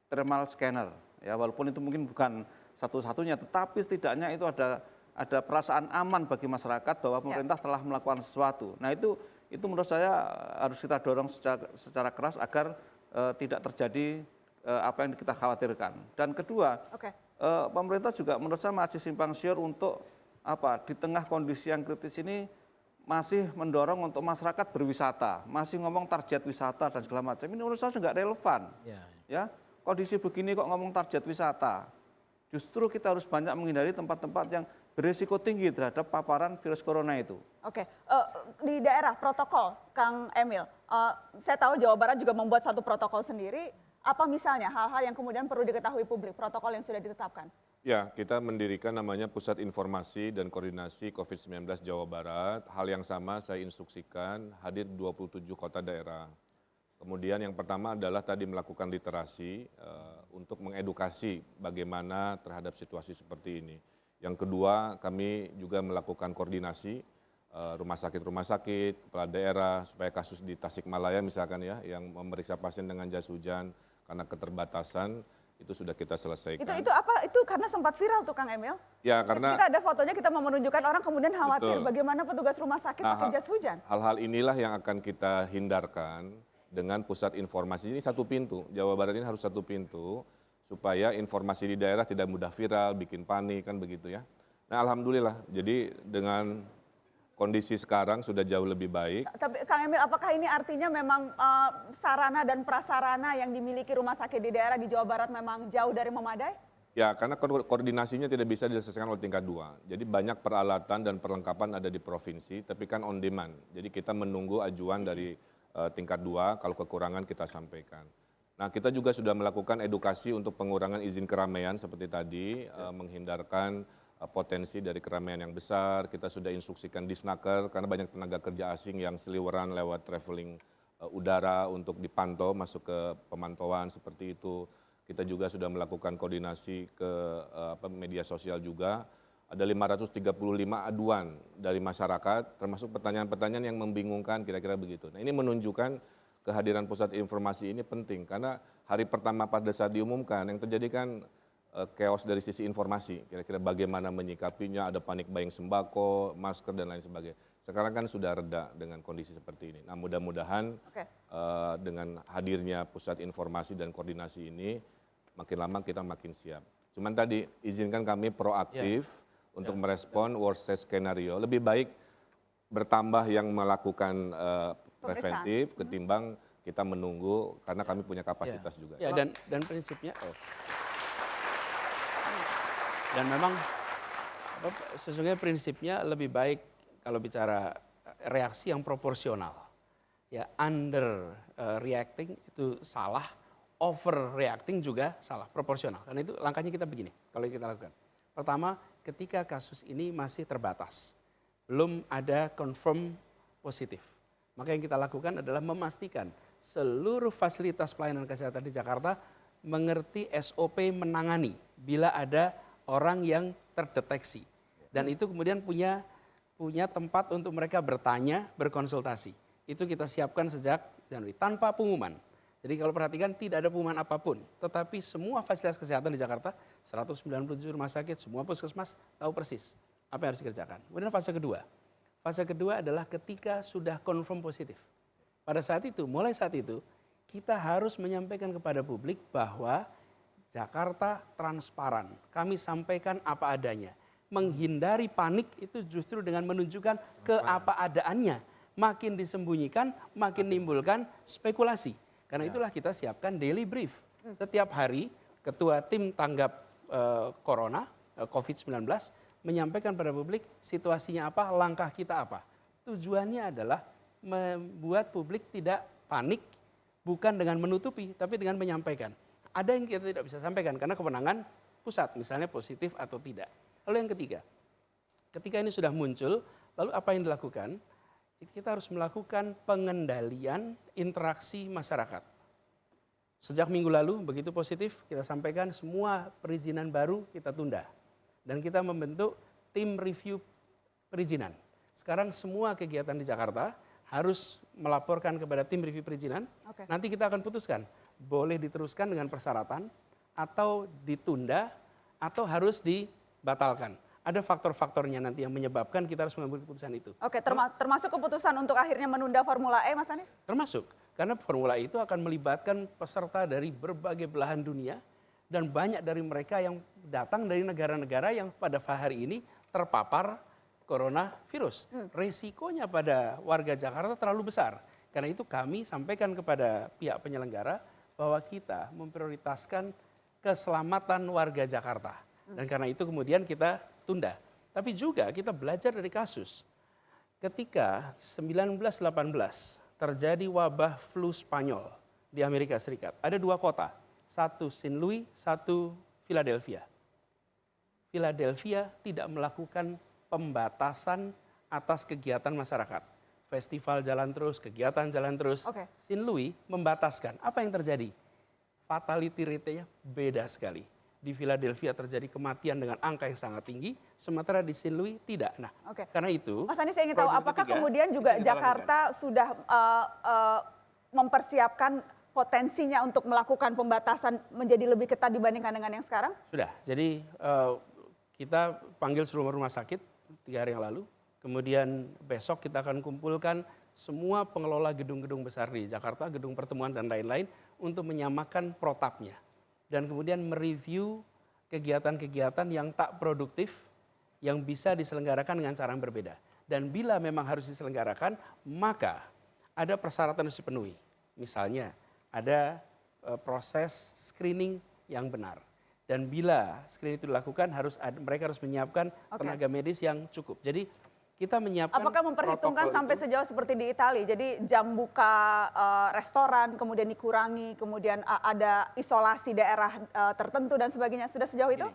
thermal scanner. Ya, walaupun itu mungkin bukan satu-satunya, tetapi setidaknya itu ada perasaan aman bagi masyarakat bahwa pemerintah telah melakukan sesuatu. Nah itu menurut saya harus kita dorong secara keras agar tidak terjadi apa yang kita khawatirkan. Dan kedua, pemerintah juga menurut saya masih simpang siur untuk di tengah kondisi yang kritis ini masih mendorong untuk masyarakat berwisata, masih ngomong target wisata dan segala macam. Ini menurut saya nggak relevan. Ya, kondisi begini kok ngomong target wisata. Justru kita harus banyak menghindari tempat-tempat yang berisiko tinggi terhadap paparan virus corona itu. Oke, di daerah protokol, Kang Emil, saya tahu Jawa Barat juga membuat satu protokol sendiri. Apa misalnya hal-hal yang kemudian perlu diketahui publik, protokol yang sudah ditetapkan? Ya, kita mendirikan namanya Pusat Informasi dan Koordinasi COVID-19 Jawa Barat. Hal yang sama saya instruksikan hadir 27 kota daerah. Kemudian yang pertama adalah tadi melakukan literasi untuk mengedukasi bagaimana terhadap situasi seperti ini. Yang kedua, kami juga melakukan koordinasi rumah sakit, kepala daerah, supaya kasus di Tasikmalaya misalkan ya, yang memeriksa pasien dengan jas hujan karena keterbatasan, itu sudah kita selesaikan. Itu apa? Itu karena sempat viral tuh Kang Emil. Ya, karena Kita ada fotonya, kita mau menunjukkan orang kemudian khawatir betul. bagaimana petugas rumah sakit pakai jas hujan. Hal-hal inilah yang akan kita hindarkan dengan pusat informasi. Ini satu pintu, Jawa Barat ini harus satu pintu, supaya informasi di daerah tidak mudah viral, bikin panik, kan begitu ya. Nah alhamdulillah, jadi dengan kondisi sekarang sudah jauh lebih baik. Tapi Kang Emil, apakah ini artinya memang sarana dan prasarana yang dimiliki rumah sakit di daerah di Jawa Barat memang jauh dari memadai? Ya, karena koordinasinya tidak bisa diselesaikan oleh tingkat 2. Jadi banyak peralatan dan perlengkapan ada di provinsi, tapi kan on demand. Jadi kita menunggu ajuan dari tingkat 2, kalau kekurangan kita sampaikan. Nah, kita juga sudah melakukan edukasi untuk pengurangan izin keramaian seperti tadi, menghindarkan potensi dari keramaian yang besar. Kita sudah instruksikan Disnaker karena banyak tenaga kerja asing yang seliweran lewat traveling udara untuk dipantau, masuk ke pemantauan seperti itu. Kita juga sudah melakukan koordinasi ke media sosial juga. Ada 535 aduan dari masyarakat, termasuk pertanyaan-pertanyaan yang membingungkan, kira-kira begitu. Nah, ini menunjukkan kehadiran pusat informasi ini penting, karena hari pertama pada saat diumumkan, yang terjadi kan chaos dari sisi informasi, kira-kira bagaimana menyikapinya, ada panik buying sembako, masker, dan lain sebagainya. Sekarang kan sudah reda dengan kondisi seperti ini. Nah, mudah-mudahan dengan hadirnya pusat informasi dan koordinasi ini, makin lama kita makin siap. Cuman tadi, izinkan kami proaktif untuk merespon worst case skenario. Lebih baik bertambah yang melakukan preventif ketimbang kita menunggu, karena kami punya kapasitas juga. Ya, dan prinsipnya, dan memang sesungguhnya prinsipnya lebih baik kalau bicara reaksi yang proporsional. Ya, under reacting itu salah, over reacting juga salah, proporsional. Karena itu langkahnya kita begini, kalau kita lakukan. Pertama, ketika kasus ini masih terbatas, belum ada confirm positif. Maka yang kita lakukan adalah memastikan seluruh fasilitas pelayanan kesehatan di Jakarta mengerti SOP menangani bila ada orang yang terdeteksi. Dan itu kemudian punya tempat untuk mereka bertanya, berkonsultasi. Itu kita siapkan sejak Januari, tanpa pengumuman. Jadi kalau perhatikan tidak ada pengumuman apapun. Tetapi semua fasilitas kesehatan di Jakarta, 197 rumah sakit, semua puskesmas tahu persis apa yang harus dikerjakan. Kemudian fase kedua. Fase kedua adalah ketika sudah confirm positif. Pada saat itu, mulai saat itu, kita harus menyampaikan kepada publik bahwa Jakarta transparan, kami sampaikan apa adanya. Menghindari panik itu justru dengan menunjukkan keapa-adaannya. Makin disembunyikan, makin menimbulkan spekulasi. Karena itulah kita siapkan daily brief. Setiap hari, ketua tim tanggap corona, COVID-19, menyampaikan pada publik situasinya apa, langkah kita apa. Tujuannya adalah membuat publik tidak panik, bukan dengan menutupi, tapi dengan menyampaikan. Ada yang kita tidak bisa sampaikan karena kewenangan pusat, misalnya positif atau tidak. Lalu yang ketiga, ketika ini sudah muncul, lalu apa yang dilakukan? Kita harus melakukan pengendalian interaksi masyarakat. Sejak minggu lalu, begitu positif, kita sampaikan semua perizinan baru kita tunda. Dan kita membentuk tim review perizinan. Sekarang semua kegiatan di Jakarta harus melaporkan kepada tim review perizinan. Nanti kita akan putuskan. Boleh diteruskan dengan persyaratan, atau ditunda, atau harus dibatalkan. Ada faktor-faktornya nanti yang menyebabkan kita harus mengambil keputusan itu. Oke, termasuk keputusan untuk akhirnya menunda Formula E, Mas Anies? Termasuk, karena Formula E itu akan melibatkan peserta dari berbagai belahan dunia, dan banyak dari mereka yang datang dari negara-negara yang pada hari ini terpapar coronavirus. Resikonya pada warga Jakarta terlalu besar. Karena itu kami sampaikan kepada pihak penyelenggara, bahwa kita memprioritaskan keselamatan warga Jakarta. Dan karena itu kemudian kita tunda. Tapi juga kita belajar dari kasus. Ketika 1918 terjadi wabah flu Spanyol di Amerika Serikat. Ada 2 kota, satu St. Louis, satu Philadelphia. Philadelphia tidak melakukan pembatasan atas kegiatan masyarakat. Festival jalan terus, kegiatan jalan terus. St. Louis membataskan. Apa yang terjadi? Fatality rate-nya beda sekali. di Philadelphia terjadi kematian dengan angka yang sangat tinggi, sementara di St. Louis tidak. Nah, Oke. karena itu, Mas Anies, saya ingin tahu problem apakah ketiga, kemudian juga itu kita Jakarta sudah mempersiapkan potensinya untuk melakukan pembatasan menjadi lebih ketat dibandingkan dengan yang sekarang? Sudah. Jadi kita panggil seluruh rumah sakit 3 hari yang lalu. Kemudian besok kita akan kumpulkan semua pengelola gedung-gedung besar di Jakarta, gedung pertemuan dan lain-lain untuk menyamakan protapnya. Dan kemudian mereview kegiatan-kegiatan yang tak produktif yang bisa diselenggarakan dengan cara yang berbeda. Dan bila memang harus diselenggarakan, maka ada persyaratan yang harus dipenuhi. Misalnya ada proses screening yang benar. Dan bila screening itu dilakukan, mereka harus menyiapkan tenaga medis yang cukup. Jadi kita menyiapkan. Apakah memperhitungkan sampai sejauh seperti di Italia? Jadi jam buka restoran kemudian dikurangi, kemudian ada isolasi daerah tertentu dan sebagainya. Sudah sejauh itu?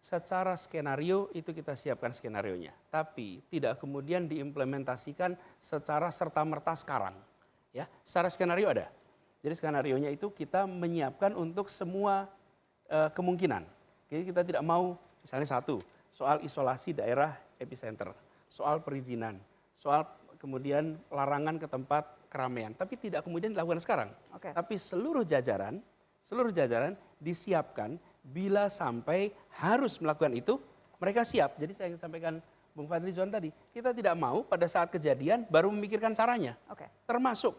Secara skenario itu kita siapkan skenarionya. Tapi tidak kemudian diimplementasikan secara serta-merta sekarang. Ya, secara skenario ada. Jadi skenarionya itu kita menyiapkan untuk semua kemungkinan. Jadi kita tidak mau misalnya satu, soal isolasi daerah epicenter. Soal perizinan, soal kemudian larangan ke tempat keramaian, tapi tidak kemudian dilakukan sekarang. Tapi seluruh jajaran disiapkan bila sampai harus melakukan itu, mereka siap. Jadi saya ingin sampaikan Bung Fadlizon tadi, kita tidak mau pada saat kejadian baru memikirkan caranya. Termasuk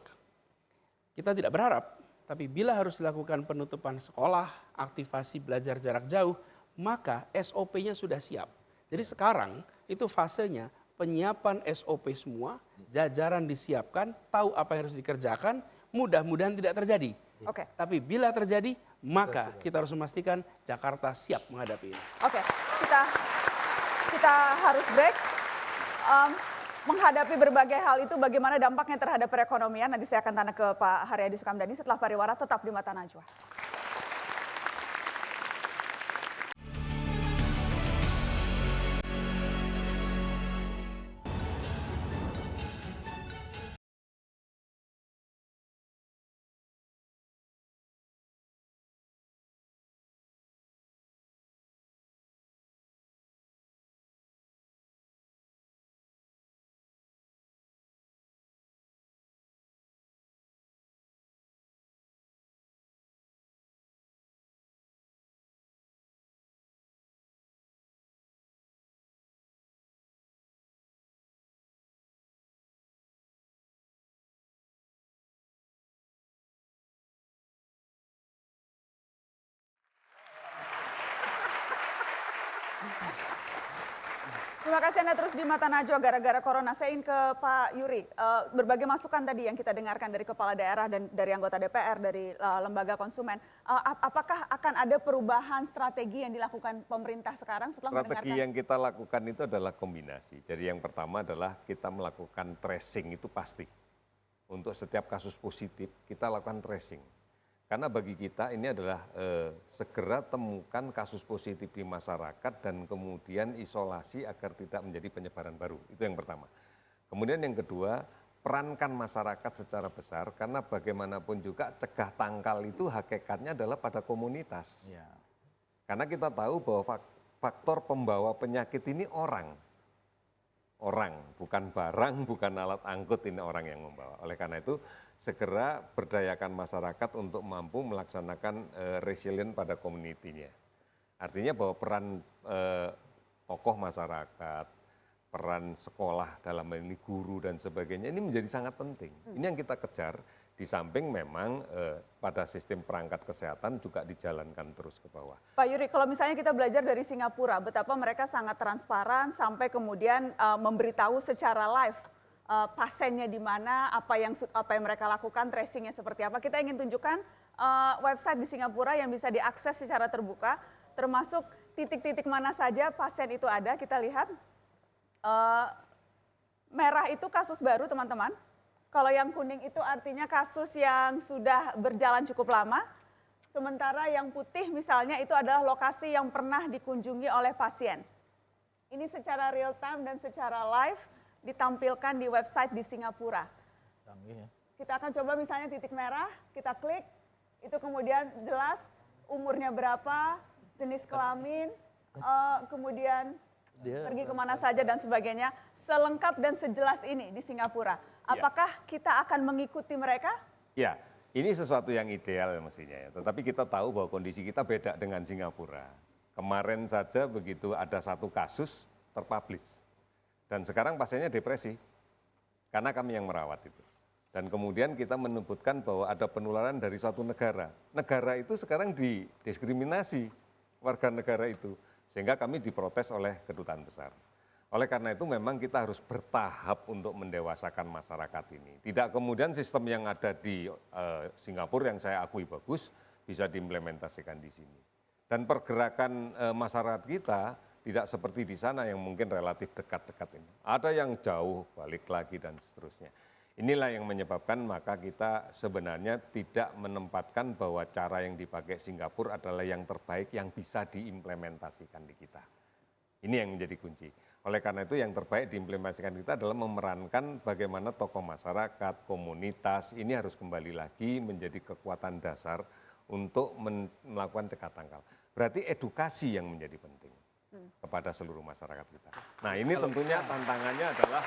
kita tidak berharap, tapi bila harus dilakukan penutupan sekolah, aktivasi belajar jarak jauh, maka SOP-nya sudah siap. Jadi sekarang itu fasenya penyiapan SOP semua, jajaran disiapkan, tahu apa yang harus dikerjakan, mudah-mudahan tidak terjadi. Tapi bila terjadi, maka kita harus memastikan Jakarta siap menghadapi ini. Kita harus break. Menghadapi berbagai hal itu, bagaimana dampaknya terhadap perekonomian? Nanti saya akan tanya ke Pak Haryadi Sukamdhani setelah pariwara, tetap di Mata Najwa. Terima kasih Anda terus di Mata Najwa gara-gara corona. Saya ingin ke Pak Yuri. Berbagai masukan tadi yang kita dengarkan dari kepala daerah dan dari anggota DPR, dari lembaga konsumen. Apakah akan ada perubahan strategi yang dilakukan pemerintah sekarang setelah mendengarkan? Strategi yang kita lakukan itu adalah kombinasi. Jadi yang pertama adalah kita melakukan tracing itu pasti. Untuk setiap kasus positif kita lakukan tracing. Karena bagi kita ini adalah segera temukan kasus positif di masyarakat dan kemudian isolasi agar tidak menjadi penyebaran baru. Itu yang pertama. Kemudian yang kedua, perankan masyarakat secara besar karena bagaimanapun juga cegah tangkal itu hakikatnya adalah pada komunitas. Karena kita tahu bahwa faktor pembawa penyakit ini orang, bukan barang, bukan alat angkut, ini orang yang membawa. Oleh karena itu segera berdayakan masyarakat untuk mampu melaksanakan resilient pada komunitinya. Artinya bahwa peran tokoh masyarakat, peran sekolah dalam ini guru dan sebagainya ini menjadi sangat penting. Ini yang kita kejar, di samping memang pada sistem perangkat kesehatan juga dijalankan terus ke bawah. Pak Yuri, kalau misalnya kita belajar dari Singapura, betapa mereka sangat transparan sampai kemudian memberitahu secara live pasiennya di mana, apa yang mereka lakukan, tracingnya seperti apa. Kita ingin tunjukkan website di Singapura yang bisa diakses secara terbuka, termasuk titik-titik mana saja pasien itu ada. Kita lihat merah itu kasus baru, teman-teman. Kalau yang kuning itu artinya kasus yang sudah berjalan cukup lama. Sementara yang putih misalnya itu adalah lokasi yang pernah dikunjungi oleh pasien. Ini secara real time dan secara live ditampilkan di website di Singapura. Kita akan coba misalnya titik merah, kita klik, itu kemudian jelas umurnya berapa, jenis kelamin, kemudian Dia pergi kemana saja dan sebagainya, selengkap dan sejelas ini di Singapura. Apakah kita akan mengikuti mereka? Ya, ini sesuatu yang ideal mestinya ya. Tetapi kita tahu bahwa kondisi kita beda dengan Singapura. Kemarin saja begitu ada satu kasus terpublish. Dan sekarang pasiennya depresi. Karena kami yang merawat itu. Dan kemudian kita menyebutkan bahwa ada penularan dari suatu negara. Negara itu sekarang didiskriminasi warga negara itu. Sehingga kami diprotes oleh kedutaan besar. Oleh karena itu memang kita harus bertahap untuk mendewasakan masyarakat ini. Tidak kemudian sistem yang ada di Singapura yang saya akui bagus bisa diimplementasikan di sini. Dan pergerakan masyarakat kita tidak seperti di sana yang mungkin relatif dekat-dekat ini. Ada yang jauh, balik lagi dan seterusnya. Inilah yang menyebabkan maka kita sebenarnya tidak menempatkan bahwa cara yang dipakai Singapura adalah yang terbaik yang bisa diimplementasikan di kita. Ini yang menjadi kunci. Oleh karena itu yang terbaik diimplementasikan kita adalah memerankan bagaimana tokoh masyarakat, komunitas, ini harus kembali lagi menjadi kekuatan dasar untuk melakukan cekat tangkal. Berarti edukasi yang menjadi penting kepada seluruh masyarakat kita. Nah ini tentunya tantangannya adalah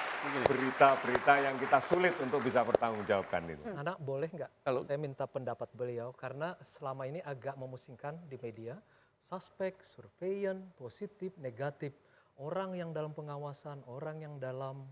berita-berita yang kita sulit untuk bisa bertanggungjawabkan itu. Anak boleh nggak kalau saya minta pendapat beliau karena selama ini agak memusingkan di media suspek, surveillance, positif, negatif, orang yang dalam pengawasan, orang yang dalam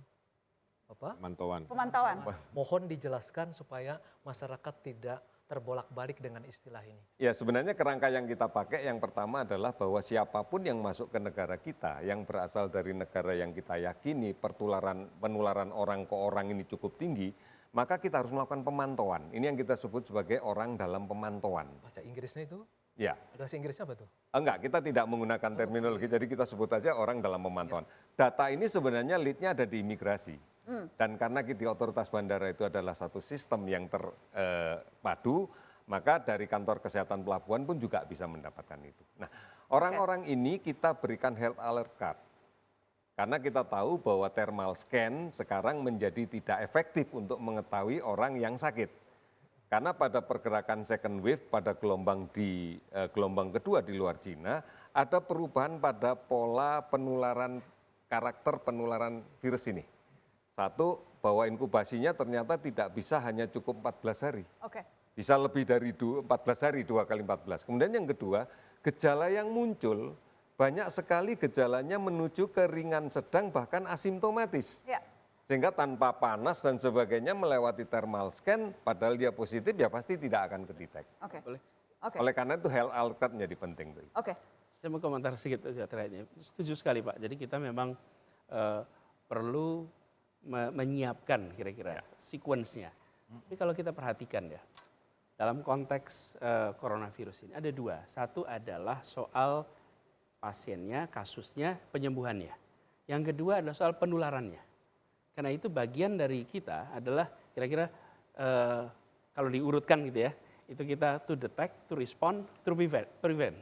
apa? Pemantauan. Mohon dijelaskan supaya masyarakat tidak terbolak-balik dengan istilah ini. Ya sebenarnya kerangka yang kita pakai yang pertama adalah bahwa siapapun yang masuk ke negara kita yang berasal dari negara yang kita yakini penularan orang ke orang ini cukup tinggi, maka kita harus melakukan pemantauan. Ini yang kita sebut sebagai orang dalam pemantauan. Bahasa Inggrisnya itu? Ya. Bahasa Inggrisnya apa tuh? Enggak, kita tidak menggunakan terminologi, jadi kita sebut aja orang dalam pemantauan. Data ini sebenarnya lead-nya ada di imigrasi. Dan karena di otoritas bandara itu adalah satu sistem yang terpadu, maka dari kantor kesehatan pelabuhan pun juga bisa mendapatkan itu. Nah, orang-orang ini kita berikan health alert card. Karena kita tahu bahwa thermal scan sekarang menjadi tidak efektif untuk mengetahui orang yang sakit. Karena pada pergerakan second wave pada gelombang kedua di luar Cina, ada perubahan pada pola penularan, karakter penularan virus ini. Satu, bahwa inkubasinya ternyata tidak bisa hanya cukup 14 hari. Oke. Bisa lebih dari 14 hari, 2 kali 14. Kemudian yang kedua, gejala yang muncul, banyak sekali gejalanya menuju ke ringan sedang bahkan asimptomatis. Ya. Sehingga tanpa panas dan sebagainya melewati thermal scan, padahal dia positif ya pasti tidak akan kedetek. Oke. Boleh? Oke. Oleh karena itu health alert card menjadi penting. Oke. Saya mau komentar sedikit saja terakhirnya. Setuju sekali Pak. Jadi kita memang perlu menyiapkan kira-kira sequence-nya. Tapi kalau kita perhatikan ya, dalam konteks coronavirus ini ada dua. Satu adalah soal pasiennya, kasusnya, penyembuhannya. Yang kedua adalah soal penularannya. Karena itu bagian dari kita adalah kira-kira kalau diurutkan gitu ya, itu kita to detect, to respond, to prevent.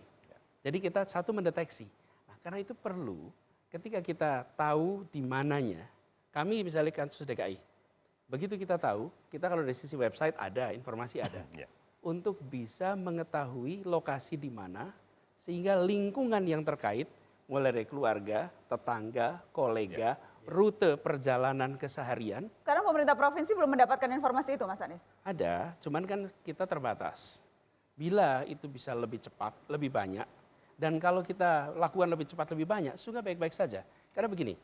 Jadi kita satu mendeteksi. Nah, karena itu perlu ketika kita tahu di mananya, kami misalnya kasus DKI, begitu kita tahu, kita kalau dari sisi website ada, informasi ada, untuk bisa mengetahui lokasi di mana, sehingga lingkungan yang terkait, mulai dari keluarga, tetangga, kolega, rute perjalanan keseharian. Sekarang pemerintah provinsi belum mendapatkan informasi itu, Mas Anies? Ada, cuman kan kita terbatas. Bila itu bisa lebih cepat, lebih banyak, dan kalau kita lakukan lebih cepat, lebih banyak, sudah baik-baik saja. Karena begini,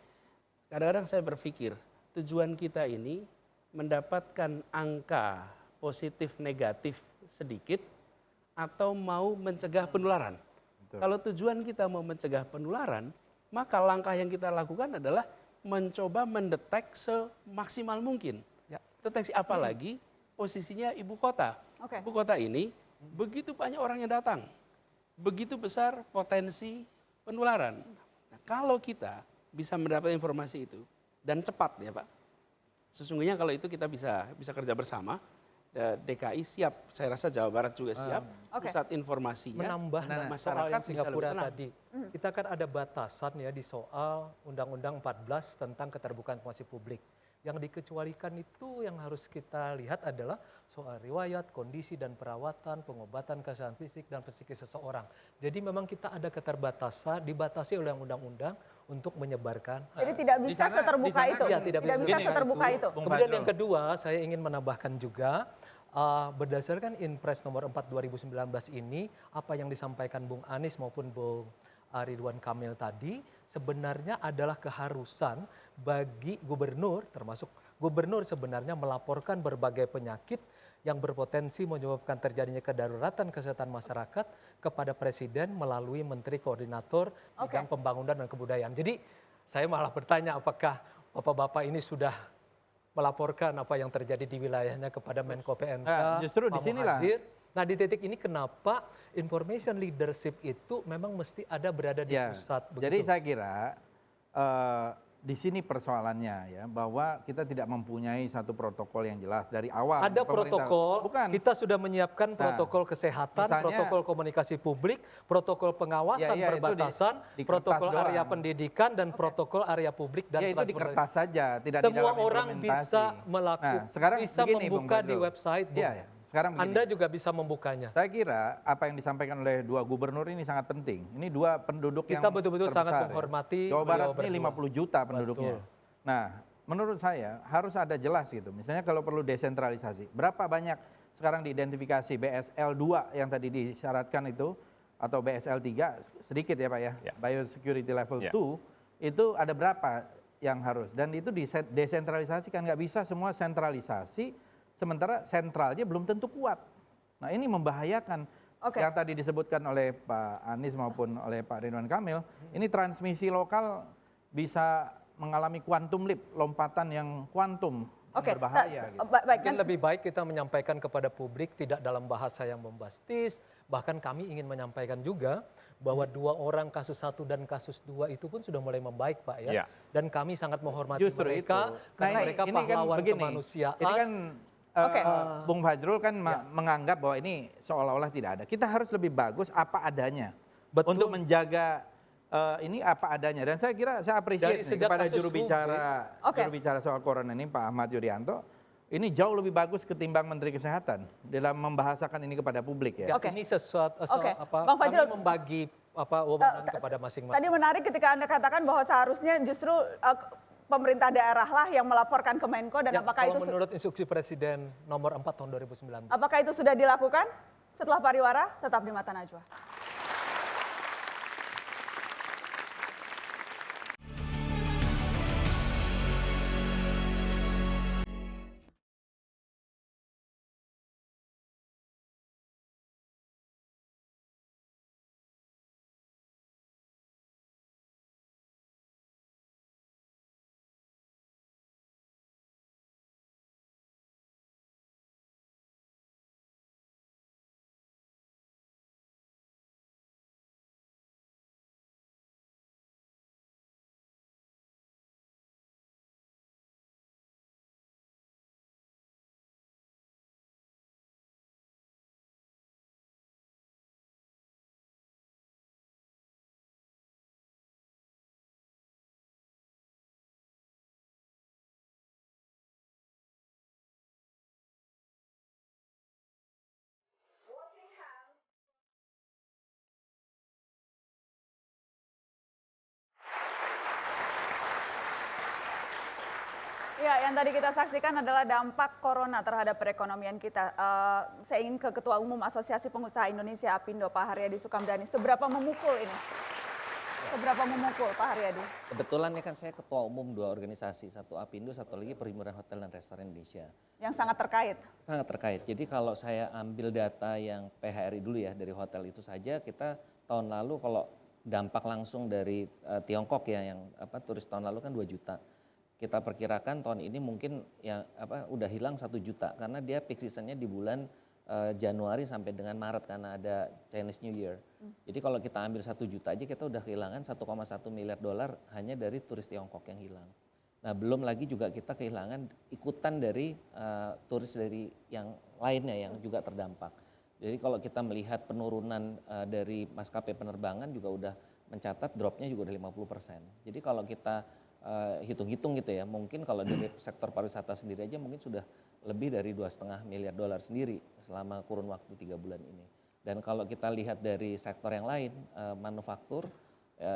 kadang-kadang saya berpikir, tujuan kita ini mendapatkan angka positif negatif sedikit atau mau mencegah penularan. Betul. Kalau tujuan kita mau mencegah penularan, maka langkah yang kita lakukan adalah mencoba mendetek semaksimal mungkin. Deteksi apalagi posisinya ibu kota. Oke. Ibu kota ini begitu banyak orang yang datang, begitu besar potensi penularan. Nah, kalau kita bisa mendapat informasi itu dan cepat ya Pak. Sesungguhnya kalau itu kita bisa kerja bersama. DKI siap, saya rasa Jawa Barat juga siap. Pusat informasinya menambah masyarakat soal yang Singapura bisa tadi. Kita kan ada batasan ya di soal Undang-Undang 14 tentang keterbukaan informasi publik. Yang dikecualikan itu yang harus kita lihat adalah soal riwayat, kondisi dan perawatan, pengobatan kesehatan fisik dan psikis seseorang. Jadi memang kita ada keterbatasan, dibatasi oleh undang-undang untuk menyebarkan. Jadi tidak bisa seterbuka itu. Iya, tidak bisa seterbuka itu. Kemudian yang kedua, saya ingin menambahkan juga berdasarkan Inpres nomor 4 2019 ini, apa yang disampaikan Bung Anies maupun Bung Ridwan Kamil tadi sebenarnya adalah keharusan bagi gubernur, termasuk gubernur sebenarnya melaporkan berbagai penyakit yang berpotensi menyebabkan terjadinya kedaruratan kesehatan masyarakat kepada Presiden melalui Menteri Koordinator Bidang Pembangunan dan Kebudayaan. Jadi saya malah bertanya apakah Bapak-Bapak ini sudah melaporkan apa yang terjadi di wilayahnya kepada Menko PMK, Nah, justru di Pak sinilah. Muhadjir. Nah di titik ini kenapa information leadership itu memang mesti ada berada di pusat. Jadi saya kira di sini persoalannya ya, bahwa kita tidak mempunyai satu protokol yang jelas dari awal. Ada Pemerintah- protokol, Bukan. kita sudah menyiapkan protokol kesehatan, misalnya- protokol komunikasi publik, protokol pengawasan Ya, itu perbatasan, di kertas protokol doang. area pendidikan dan protokol area publik dan Ya itu di transportasi. kertas saja, tidak di Semua dalam orang implementasi. bisa melakukan, Nah, sekarang bisa begini, Bung membuka di Fajrul. website. Bung. Iya, ya. Sekarang begini. Anda juga bisa membukanya. Saya kira apa yang disampaikan oleh dua gubernur ini sangat penting. Ini dua penduduk Kita yang betul-betul terbesar, sangat ya. menghormati Jawa Barat beliau ini berdua. 50 juta penduduknya. Betul. Nah, menurut saya harus ada jelas gitu. Misalnya kalau perlu desentralisasi, berapa banyak sekarang diidentifikasi BSL 2 yang tadi disyaratkan itu atau BSL 3 sedikit ya Pak ya. Biosecurity level 2 itu ada berapa yang harus, dan itu desentralisasikan, nggak bisa semua sentralisasi sementara sentralnya belum tentu kuat. Nah ini membahayakan. Yang tadi disebutkan oleh Pak Anies maupun oleh Pak Ridwan Kamil, ini transmisi lokal bisa mengalami quantum leap, lompatan yang kuantum, berbahaya. Gitu. Mungkin lebih baik kita menyampaikan kepada publik tidak dalam bahasa yang bombastis, bahkan kami ingin menyampaikan juga bahwa 2 orang kasus 1 dan kasus 2 itu pun sudah mulai membaik Pak ya. Dan kami sangat menghormati Justru mereka, itu. karena mereka ini kan pahlawan begini, kemanusiaan. ini kan Bung Fajrul kan menganggap bahwa ini seolah-olah tidak ada. Kita harus lebih bagus apa adanya. Untuk menjaga ini apa adanya. Dan saya kira saya apresiasi kepada juru bicara soal corona ini Pak Ahmad Yuryanto. Ini jauh lebih bagus ketimbang Menteri Kesehatan dalam membahasakan ini kepada publik ya. Ini sesuatu Bang Fajrul, kami membagi wewenang kepada masing-masing. Tadi menarik ketika Anda katakan bahwa seharusnya justru pemerintah daerah lah yang melaporkan ke Menko, dan apakah itu menurut instruksi Presiden nomor 4 tahun 2019. Apakah itu sudah dilakukan? Setelah pariwara, tetap di Mata Najwa. Ya, yang tadi kita saksikan adalah dampak corona terhadap perekonomian kita. Saya ingin ke Ketua Umum Asosiasi Pengusaha Indonesia Apindo, Pak Haryadi Sukamdhani. Seberapa memukul ini? Seberapa memukul, Pak Haryadi? Kebetulan ya kan saya Ketua Umum 2 organisasi, satu Apindo, satu lagi Perhimpunan Hotel dan Restoran Indonesia. Yang sangat terkait? Sangat terkait. Jadi kalau saya ambil data yang PHRI dulu ya, dari hotel itu saja, kita tahun lalu kalau dampak langsung dari Tiongkok ya, yang turis tahun lalu kan 2 juta. Kita perkirakan tahun ini mungkin yang udah hilang 1 juta karena dia peak seasonnya di bulan Januari sampai dengan Maret karena ada Chinese New Year. Jadi kalau kita ambil 1 juta aja kita udah kehilangan 1,1 miliar dolar hanya dari turis Tiongkok yang hilang. Nah belum lagi juga kita kehilangan ikutan dari turis dari yang lainnya yang juga terdampak. Jadi kalau kita melihat penurunan dari maskapai penerbangan juga udah mencatat dropnya juga udah 50%. Jadi kalau kita hitung-hitung gitu ya, mungkin kalau dari sektor pariwisata sendiri aja mungkin sudah lebih dari $2,5 miliar sendiri selama kurun waktu 3 bulan ini. Dan kalau kita lihat dari sektor yang lain, manufaktur,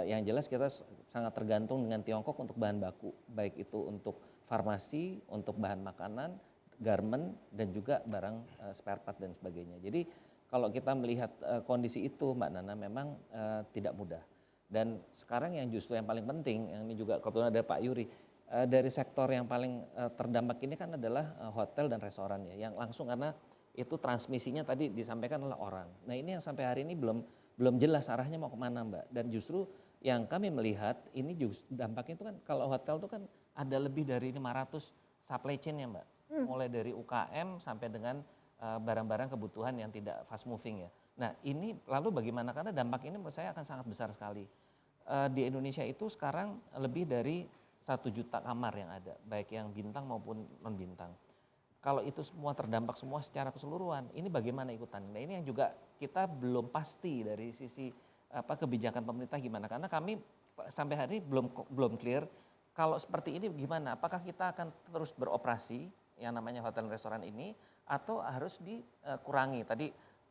yang jelas kita sangat tergantung dengan Tiongkok untuk bahan baku, baik itu untuk farmasi, untuk bahan makanan, garment, dan juga barang spare part dan sebagainya. Jadi kalau kita melihat kondisi itu Mbak Nana memang tidak mudah. Dan sekarang yang justru yang paling penting, yang ini juga kebetulan ada Pak Yuri, dari sektor yang paling terdampak ini kan adalah hotel dan restoran ya, yang langsung karena itu transmisinya tadi disampaikan adalah orang. Nah ini yang sampai hari ini belum jelas arahnya mau kemana Mbak. Dan justru yang kami melihat ini justru dampaknya itu kan kalau hotel itu kan ada lebih dari 500 supply chain-nya Mbak. Mulai dari UKM sampai dengan barang-barang kebutuhan yang tidak fast moving ya. Nah ini lalu bagaimana, karena dampak ini menurut saya akan sangat besar sekali. Di Indonesia itu sekarang lebih dari 1 juta kamar yang ada, baik yang bintang maupun non bintang. Kalau itu semua terdampak semua secara keseluruhan, ini bagaimana ikutan? Nah ini yang juga kita belum pasti dari sisi kebijakan pemerintah gimana, karena kami sampai hari ini belum clear kalau seperti ini gimana, apakah kita akan terus beroperasi yang namanya hotel dan restoran ini atau harus dikurangi. Tadi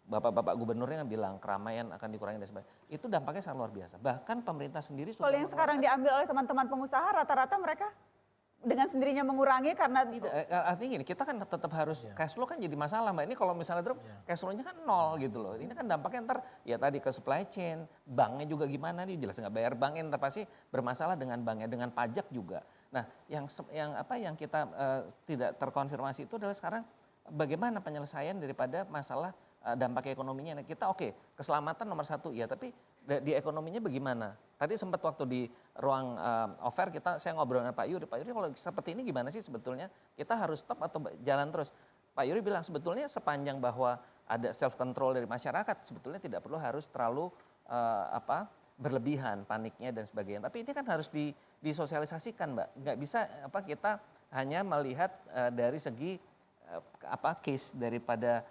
Bapak-Bapak Gubernurnya kan bilang keramaian akan dikurangi dan sebagainya. Itu dampaknya sangat luar biasa. Bahkan pemerintah sendiri sudah Kalau yang sekarang diambil oleh teman-teman pengusaha, rata-rata mereka dengan sendirinya mengurangi karena tidak, artinya gini, kita kan tetap harus cash flow kan jadi masalah Mbak. Ini kalau misalnya drop, cash flow-nya kan nol gitu loh. Ini kan dampaknya ntar ya tadi ke supply chain, banknya juga gimana nih, jelas nggak bayar banknya, ntar pasti bermasalah dengan banknya, dengan pajak juga. Nah yang kita tidak terkonfirmasi itu adalah sekarang bagaimana penyelesaian daripada masalah dampak ekonominya. Nah, kita keselamatan nomor 1 ya, tapi di ekonominya bagaimana? Tadi sempat waktu di ruang offer saya ngobrol dengan Pak Yuri kalau seperti ini gimana sih sebetulnya? Kita harus stop atau jalan terus? Pak Yuri bilang sebetulnya sepanjang bahwa ada self control dari masyarakat, sebetulnya tidak perlu harus terlalu berlebihan paniknya dan sebagainya. Tapi ini kan harus disosialisasikan Mbak. Nggak bisa kita hanya melihat dari segi case daripada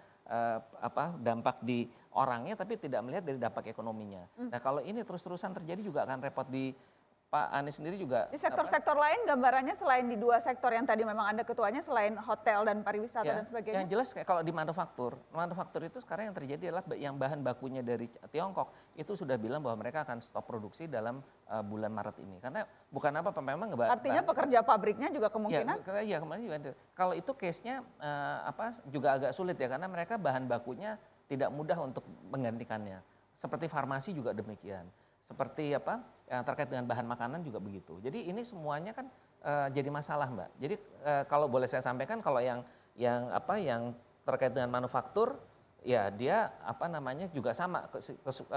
dampak di orangnya, tapi tidak melihat dari dampak ekonominya. Nah kalau ini terus-terusan terjadi juga akan repot. Di Pak Anies sendiri juga. Di sektor-sektor lain gambarannya selain di 2 sektor yang tadi memang Anda ketuanya, selain hotel dan pariwisata dan sebagainya? Yang jelas kalau di manufaktur itu sekarang yang terjadi adalah yang bahan bakunya dari Tiongkok itu sudah bilang bahwa mereka akan stop produksi dalam bulan Maret ini. Karena bukan memang artinya pekerja pabriknya juga kemungkinan? Iya, kemarin juga ada. Kalau itu case-nya juga agak sulit ya, karena mereka bahan bakunya tidak mudah untuk menggantikannya. Seperti farmasi juga demikian. Seperti yang terkait dengan bahan makanan juga begitu. Jadi ini semuanya kan jadi masalah Mbak. Jadi kalau boleh saya sampaikan, kalau yang terkait dengan manufaktur ya dia juga sama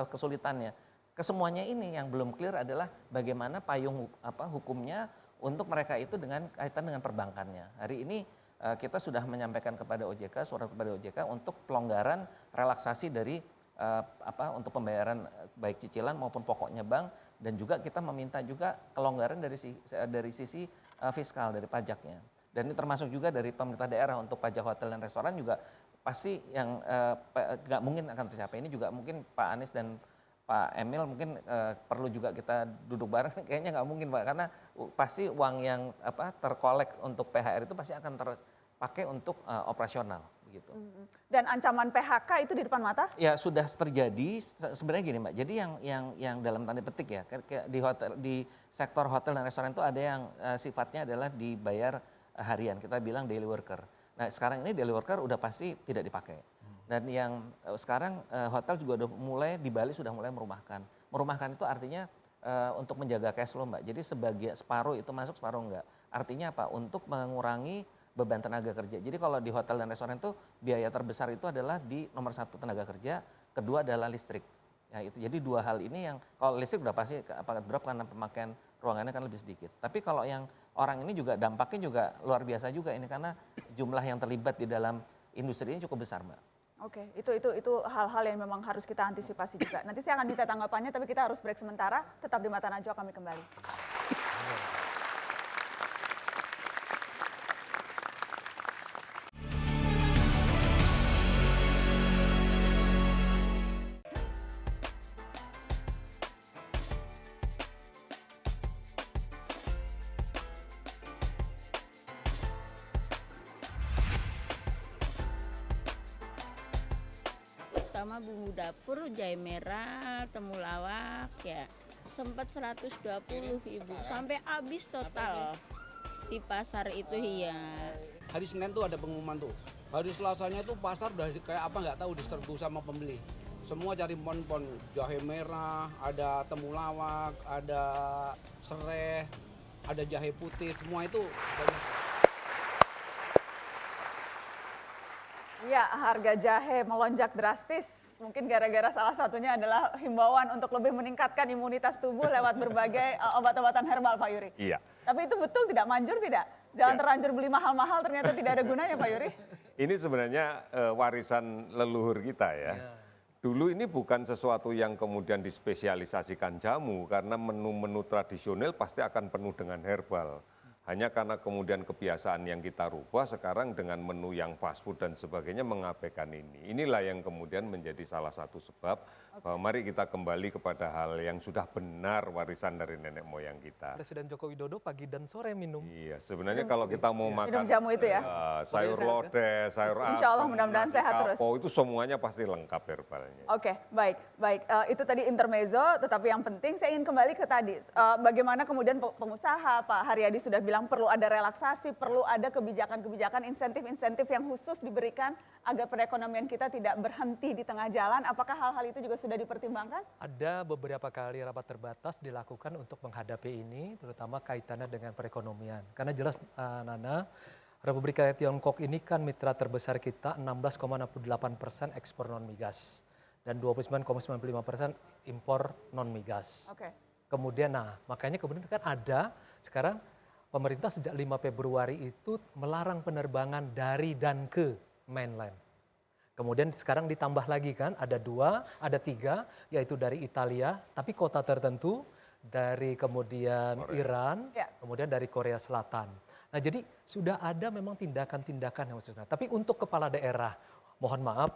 kesulitannya. Kesemuanya ini yang belum clear adalah bagaimana payung hukumnya untuk mereka itu dengan kaitan dengan perbankannya. Hari ini kita sudah menyampaikan kepada OJK, surat kepada OJK untuk pelonggaran relaksasi dari untuk pembayaran baik cicilan maupun pokoknya bank, dan juga kita meminta juga kelonggaran dari sisi fiskal, dari pajaknya. Dan ini termasuk juga dari pemerintah daerah untuk pajak hotel dan restoran juga pasti yang nggak mungkin akan tercapai. Ini juga mungkin Pak Anies dan Pak Emil mungkin perlu juga kita duduk bareng, kayaknya nggak mungkin Pak, karena pasti uang yang terkolek untuk PHR itu pasti akan terpakai untuk operasional. Gitu. Dan ancaman PHK itu di depan mata? Ya sudah terjadi. Sebenarnya gini Mbak, jadi yang dalam tanda petik ya, di sektor hotel dan restoran itu ada yang sifatnya adalah dibayar harian, kita bilang daily worker. Nah sekarang ini daily worker udah pasti tidak dipakai. Dan yang sekarang hotel juga udah mulai di Bali sudah mulai merumahkan. Merumahkan itu artinya untuk menjaga cash flow Mbak. Jadi separuh itu masuk, separuh enggak. Artinya apa? Untuk mengurangi beban tenaga kerja. Jadi kalau di hotel dan restoran itu biaya terbesar itu adalah di nomor 1 tenaga kerja, kedua adalah listrik. Ya itu. Jadi 2 hal ini yang kalau listrik udah pasti drop karena pemakaian ruangannya kan lebih sedikit. Tapi kalau yang orang ini juga dampaknya juga luar biasa juga ini, karena jumlah yang terlibat di dalam industri ini cukup besar Mbak. Oke, itu hal-hal yang memang harus kita antisipasi juga. Nanti saya akan minta tanggapannya, tapi kita harus break sementara. Tetap di Mata Najwa, kami kembali. terutama bumbu dapur, jahe merah, temulawak ya. Sempat 120 Ibu, sampai habis total di pasar itu iya. Hari Senin tuh ada pengumuman tuh. Hari Selasanya tuh pasar udah kayak apa nggak tahu diserbu sama pembeli. Semua cari pon-pon, jahe merah, ada temulawak, ada serai, ada jahe putih, semua itu banyak. Ya, harga jahe melonjak drastis. Mungkin gara-gara salah satunya adalah himbauan untuk lebih meningkatkan imunitas tubuh lewat berbagai obat-obatan herbal, Pak Yuri. Iya. Tapi itu betul tidak, manjur tidak? Jangan terlanjur beli mahal-mahal ternyata tidak ada gunanya, Pak Yuri. Ini sebenarnya warisan leluhur kita ya. Dulu ini bukan sesuatu yang kemudian dispesialisasikan jamu, karena menu-menu tradisional pasti akan penuh dengan herbal. Hanya karena kemudian kebiasaan yang kita rubah sekarang dengan menu yang fast food dan sebagainya mengabaikan ini. Inilah yang kemudian menjadi salah satu sebab bahwa mari kita kembali kepada hal yang sudah benar warisan dari nenek moyang kita. Presiden Joko Widodo pagi dan sore minum. Iya, sebenarnya kalau kita mau makan Minum jamu itu ya? sayur lodeh, sayur asam, Insya Allah mudah-mudahan nasi sehat terus. kapau, itu semuanya pasti lengkap herbalnya. Oke, baik. Itu tadi intermezzo, tetapi yang penting saya ingin kembali ke tadi. Bagaimana kemudian pengusaha, Pak Haryadi sudah bilang perlu ada relaksasi, perlu ada kebijakan-kebijakan, insentif-insentif yang khusus diberikan agar perekonomian kita tidak berhenti di tengah jalan. Apakah hal-hal itu juga sudah dipertimbangkan? Ada beberapa kali rapat terbatas dilakukan untuk menghadapi ini, terutama kaitannya dengan perekonomian. Karena jelas Nana, Republik Rakyat Tiongkok ini kan mitra terbesar kita, 16,68% ekspor non-migas dan 29,95% impor non-migas. Oke. Kemudian, makanya kemudian kan ada sekarang pemerintah sejak 5 Februari itu melarang penerbangan dari dan ke mainland. Kemudian sekarang ditambah lagi kan, ada 3, yaitu dari Italia, tapi kota tertentu, dari kemudian Iran, kemudian dari Korea Selatan. Nah jadi sudah ada memang tindakan-tindakan yang khususnya. Tapi untuk kepala daerah, mohon maaf,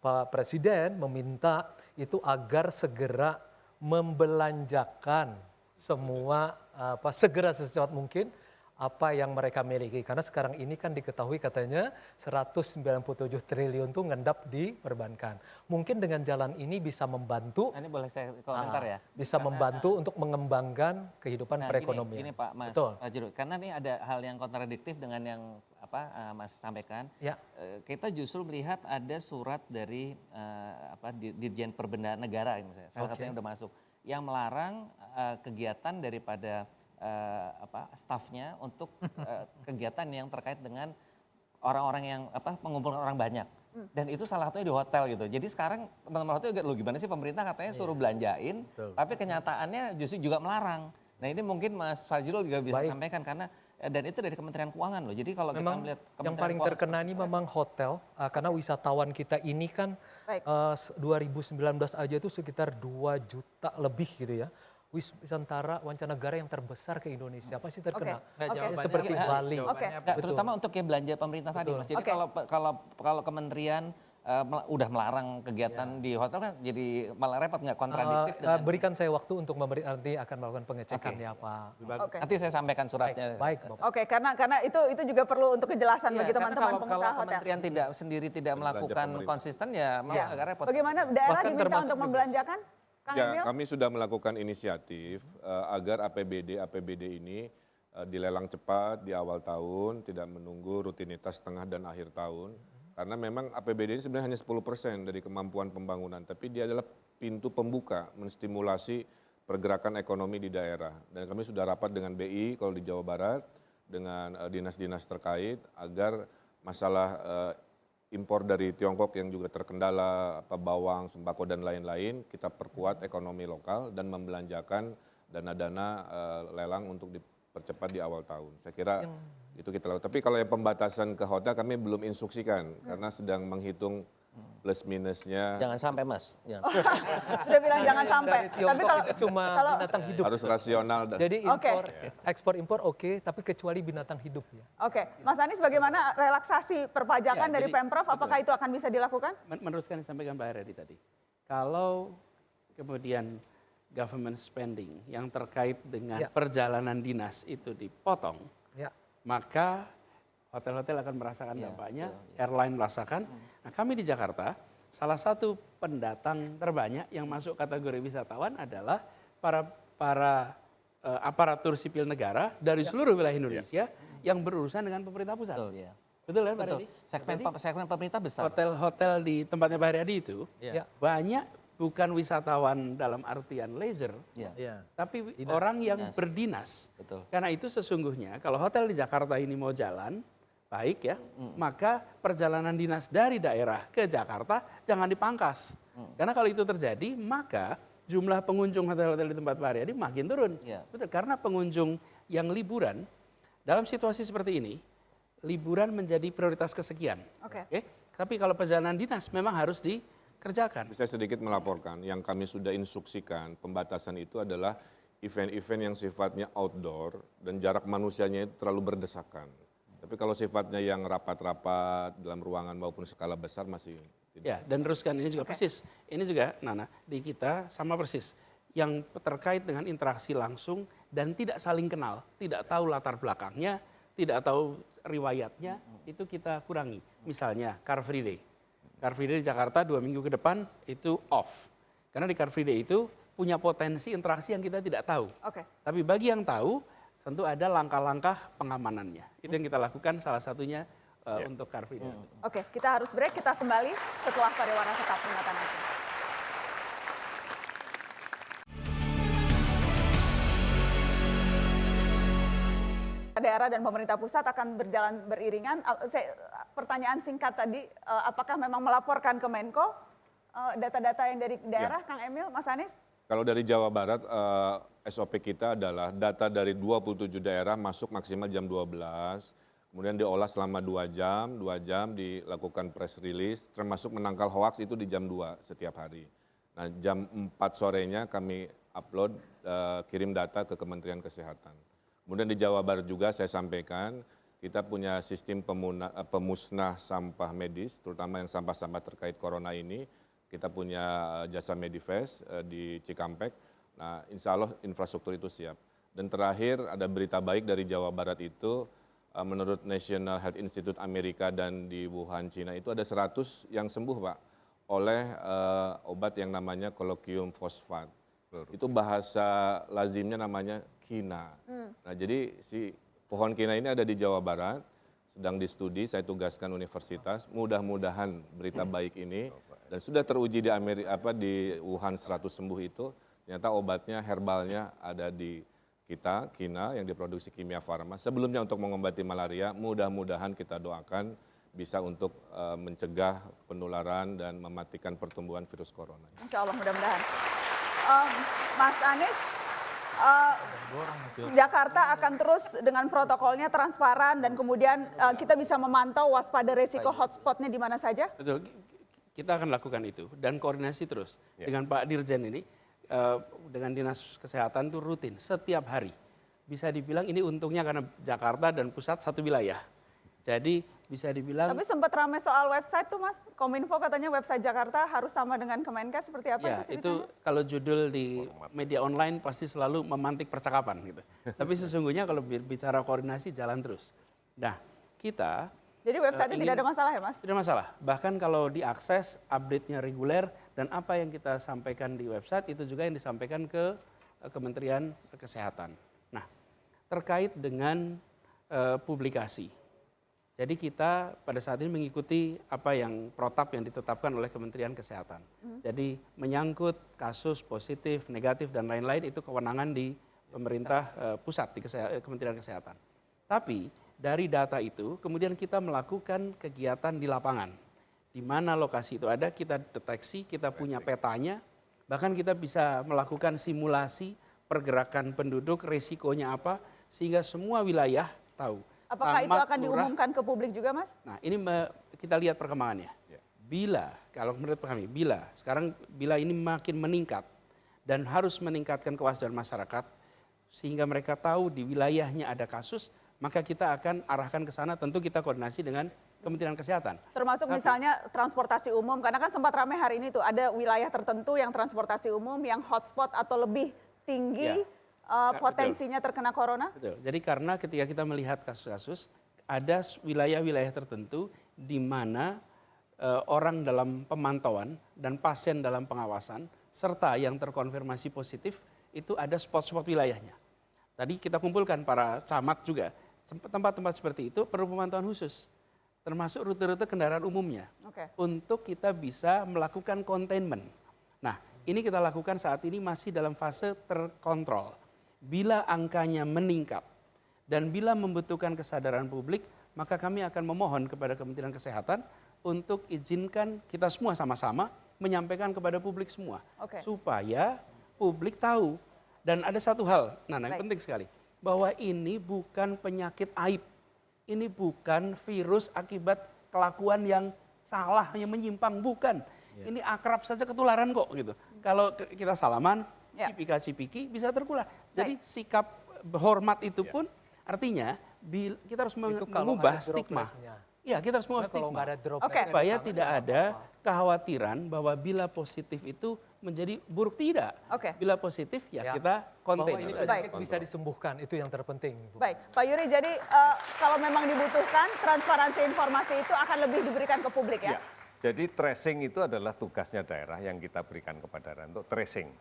Pak Presiden meminta itu agar segera membelanjakan semua segera secepat mungkin apa yang mereka miliki. Karena sekarang ini kan diketahui katanya 197 triliun itu ngendap di perbankan. Mungkin dengan jalan ini bisa membantu. Ini boleh saya komentar ya? Bisa membantu untuk mengembangkan kehidupan perekonomian. Gini Pak Mas, Betul. Pak Juru, karena ini ada hal yang kontradiktif dengan yang Mas sampaikan. Ya. Kita justru melihat ada surat dari Dirjen Perbendaharaan Negara, misalnya, salah satunya yang udah masuk, yang melarang kegiatan daripada stafnya untuk kegiatan yang terkait dengan orang-orang yang mengumpulkan orang banyak. Dan itu salah satunya di hotel gitu. Jadi sekarang teman-teman hotel juga, gimana sih pemerintah katanya suruh belanjain, tapi kenyataannya justru juga melarang. Nah ini mungkin Mas Fajrul juga bisa sampaikan karena dan itu dari Kementerian Keuangan loh. Jadi kalau kita melihat yang paling terkena ini memang hotel, karena wisatawan kita ini kan 2019 aja itu sekitar 2 juta lebih gitu ya. Wisantara mancanegara yang terbesar ke Indonesia pasti terkena. Seperti Bali. Terutama untuk yang belanja pemerintah tadi Mas. Jadi kalau kementerian udah melarang kegiatan di hotel kan jadi malah repot, nggak kontradiktif. Berikan saya waktu untuk nanti akan melakukan pengecekan ya Pak. Nanti saya sampaikan suratnya. Baik. Oke, karena itu juga perlu untuk kejelasan bagi teman-teman pengusaha kalau hotel. kementerian tidak melakukan konsisten ya malah agak repot. Bagaimana daerah diminta untuk membelanjakan? Ya, kami sudah melakukan inisiatif agar APBD ini dilelang cepat di awal tahun, tidak menunggu rutinitas tengah dan akhir tahun. Karena memang APBD ini sebenarnya hanya 10% dari kemampuan pembangunan, tapi dia adalah pintu pembuka menstimulasi pergerakan ekonomi di daerah. Dan kami sudah rapat dengan BI kalau di Jawa Barat, dengan dinas-dinas terkait agar masalah impor dari Tiongkok yang juga terkendala, bawang, sembako dan lain-lain, kita perkuat ekonomi lokal dan membelanjakan dana-dana lelang untuk dipercepat di awal tahun. Saya kira itu kita lakukan. Tapi kalau yang pembatasan ke hotel kami belum instruksikan karena sedang menghitung plus minusnya. Jangan sampai Mas. Sudah bilang jangan sampai. Tapi kalau cuma binatang hidup. Harus rasional. Jadi ekspor impor oke, tapi kecuali binatang hidup ya. Oke, Mas Anies bagaimana relaksasi perpajakan dari Pemprov? Apakah itu akan bisa dilakukan? Menurut yang disampaikan Pak Haryadi tadi, kalau kemudian government spending yang terkait dengan perjalanan dinas itu dipotong, maka hotel-hotel akan merasakan dampaknya, airline merasakan. Nah kami di Jakarta salah satu pendatang terbanyak yang masuk kategori wisatawan adalah para aparatur sipil negara dari seluruh wilayah Indonesia yang berurusan dengan pemerintah pusat. Betul, ya. Betul kan Pak Betul. Redi? Segmen pemerintah besar. Hotel-hotel di tempatnya Pak Redi itu Ya. banyak bukan wisatawan dalam artian leisure, tapi orang yang berdinas. Betul. Karena itu sesungguhnya kalau hotel di Jakarta ini mau jalan baik ya, maka perjalanan dinas dari daerah ke Jakarta jangan dipangkas. Karena kalau itu terjadi, maka jumlah pengunjung hotel-hotel di tempat Pak Haryadi makin turun. Betul, karena pengunjung yang liburan dalam situasi seperti ini, liburan menjadi prioritas kesekian. Oke. Tapi kalau perjalanan dinas memang harus dikerjakan. Bisa sedikit melaporkan, yang kami sudah instruksikan pembatasan itu adalah event-event yang sifatnya outdoor dan jarak manusianya itu terlalu berdesakan. Tapi kalau sifatnya yang rapat-rapat dalam ruangan maupun skala besar masih tidak. Ya, dan teruskan ini juga persis. Ini juga Nana, di kita sama persis. Yang terkait dengan interaksi langsung dan tidak saling kenal, tidak tahu latar belakangnya, tidak tahu riwayatnya, itu kita kurangi. Misalnya Car Free Day. Car Free Day di Jakarta 2 minggu ke depan itu off. Karena di Car Free Day itu punya potensi interaksi yang kita tidak tahu. Tapi bagi yang tahu, tentu ada langkah-langkah pengamanannya. Itu yang kita lakukan salah satunya untuk Car Free Day. Oke, kita harus break, kita kembali setelah pariwara tetap peringatan itu. Daerah dan pemerintah pusat akan berjalan beriringan. Pertanyaan singkat tadi, apakah memang melaporkan ke Menko data-data yang dari daerah, Kang Emil, Mas Anies? Kalau dari Jawa Barat, SOP kita adalah data dari 27 daerah masuk maksimal jam 12, kemudian diolah selama 2 jam dilakukan press release, termasuk menangkal hoax itu di jam 2 setiap hari. Nah, jam 4 sorenya kami upload, kirim data ke Kementerian Kesehatan. Kemudian di Jawa Barat juga saya sampaikan, kita punya sistem pemusnah sampah medis, terutama yang sampah-sampah terkait corona ini. Kita punya jasa Medifest di Cikampek. Nah, insya Allah infrastruktur itu siap. Dan terakhir ada berita baik dari Jawa Barat itu, menurut National Health Institute Amerika dan di Wuhan, Cina itu ada 100 yang sembuh Pak, oleh obat yang namanya kolokium fosfat. Itu bahasa lazimnya namanya kina. Nah, jadi si pohon kina ini ada di Jawa Barat, sedang distudi, saya tugaskan universitas, mudah-mudahan berita baik ini, dan sudah teruji di di Wuhan 100 sembuh itu, ternyata obatnya, herbalnya ada di kita, kina, yang diproduksi Kimia Farma. Sebelumnya untuk mengobati malaria, mudah-mudahan kita doakan bisa untuk mencegah penularan dan mematikan pertumbuhan virus corona. Insya Allah, mudah-mudahan. Mas Anies, Jakarta akan terus dengan protokolnya transparan dan kemudian kita bisa memantau waspada resiko hotspotnya di mana saja? Betul, kita akan lakukan itu dan koordinasi terus dengan Pak Dirjen ini, dengan Dinas Kesehatan itu rutin setiap hari. Bisa dibilang ini untungnya karena Jakarta dan pusat satu wilayah. Jadi bisa dibilang. Tapi sempat ramai soal website tuh Mas, Kominfo katanya website Jakarta harus sama dengan Kemenkes, seperti apa ya, itu kalau judul di media online pasti selalu memantik percakapan gitu. Tapi sesungguhnya kalau bicara koordinasi jalan terus. Nah, kita jadi website-nya tidak ada masalah ya Mas? Tidak masalah. Bahkan kalau diakses update-nya reguler dan apa yang kita sampaikan di website itu juga yang disampaikan ke Kementerian Kesehatan. Nah, terkait dengan publikasi. Jadi kita pada saat ini mengikuti apa yang protap yang ditetapkan oleh Kementerian Kesehatan. Jadi menyangkut kasus positif, negatif dan lain-lain itu kewenangan di pemerintah pusat di Kementerian Kesehatan. Tapi dari data itu kemudian kita melakukan kegiatan di lapangan. Di mana lokasi itu ada kita deteksi, kita punya petanya, bahkan kita bisa melakukan simulasi pergerakan penduduk, resikonya apa sehingga semua wilayah tahu. Apakah itu akan diumumkan ke publik juga Mas? Nah ini kita lihat perkembangannya. Bila, kalau menurut kami, bila ini makin meningkat dan harus meningkatkan kewaspadaan masyarakat sehingga mereka tahu di wilayahnya ada kasus, maka kita akan arahkan ke sana, tentu kita koordinasi dengan Kementerian Kesehatan. Termasuk misalnya transportasi umum, karena kan sempat ramai hari ini tuh, ada wilayah tertentu yang transportasi umum yang hotspot atau lebih tinggi potensinya terkena corona? Betul. Jadi karena ketika kita melihat kasus-kasus, ada wilayah-wilayah tertentu di mana orang dalam pemantauan dan pasien dalam pengawasan, serta yang terkonfirmasi positif, itu ada spot-spot wilayahnya. Tadi kita kumpulkan para camat juga, tempat-tempat seperti itu perlu pemantauan khusus, termasuk rute-rute kendaraan umumnya, untuk kita bisa melakukan containment. Nah, ini kita lakukan saat ini masih dalam fase terkontrol. Bila angkanya meningkat dan bila membutuhkan kesadaran publik, maka kami akan memohon kepada Kementerian Kesehatan untuk izinkan kita semua sama-sama menyampaikan kepada publik semua, supaya publik tahu. Dan ada satu hal, Nana, yang penting sekali, bahwa ini bukan penyakit aib, ini bukan virus akibat kelakuan yang salah, yang menyimpang, bukan. Ini akrab saja ketularan kok gitu. Kalau kita salaman, cipika-cipiki bisa tertular. Jadi sikap hormat itu pun artinya kita harus mengubah stigma. Ya, kita harus mengubah stigma. Supaya tidak ada kekhawatiran bahwa bila positif itu menjadi buruk, tidak. Bila positif ya kita konten. Bahwa ini penyakit bisa disembuhkan, itu yang terpenting. Baik, Pak Yuri, jadi kalau memang dibutuhkan transparansi informasi itu akan lebih diberikan ke publik ya? Jadi tracing itu adalah tugasnya daerah yang kita berikan kepada daerah untuk tracing,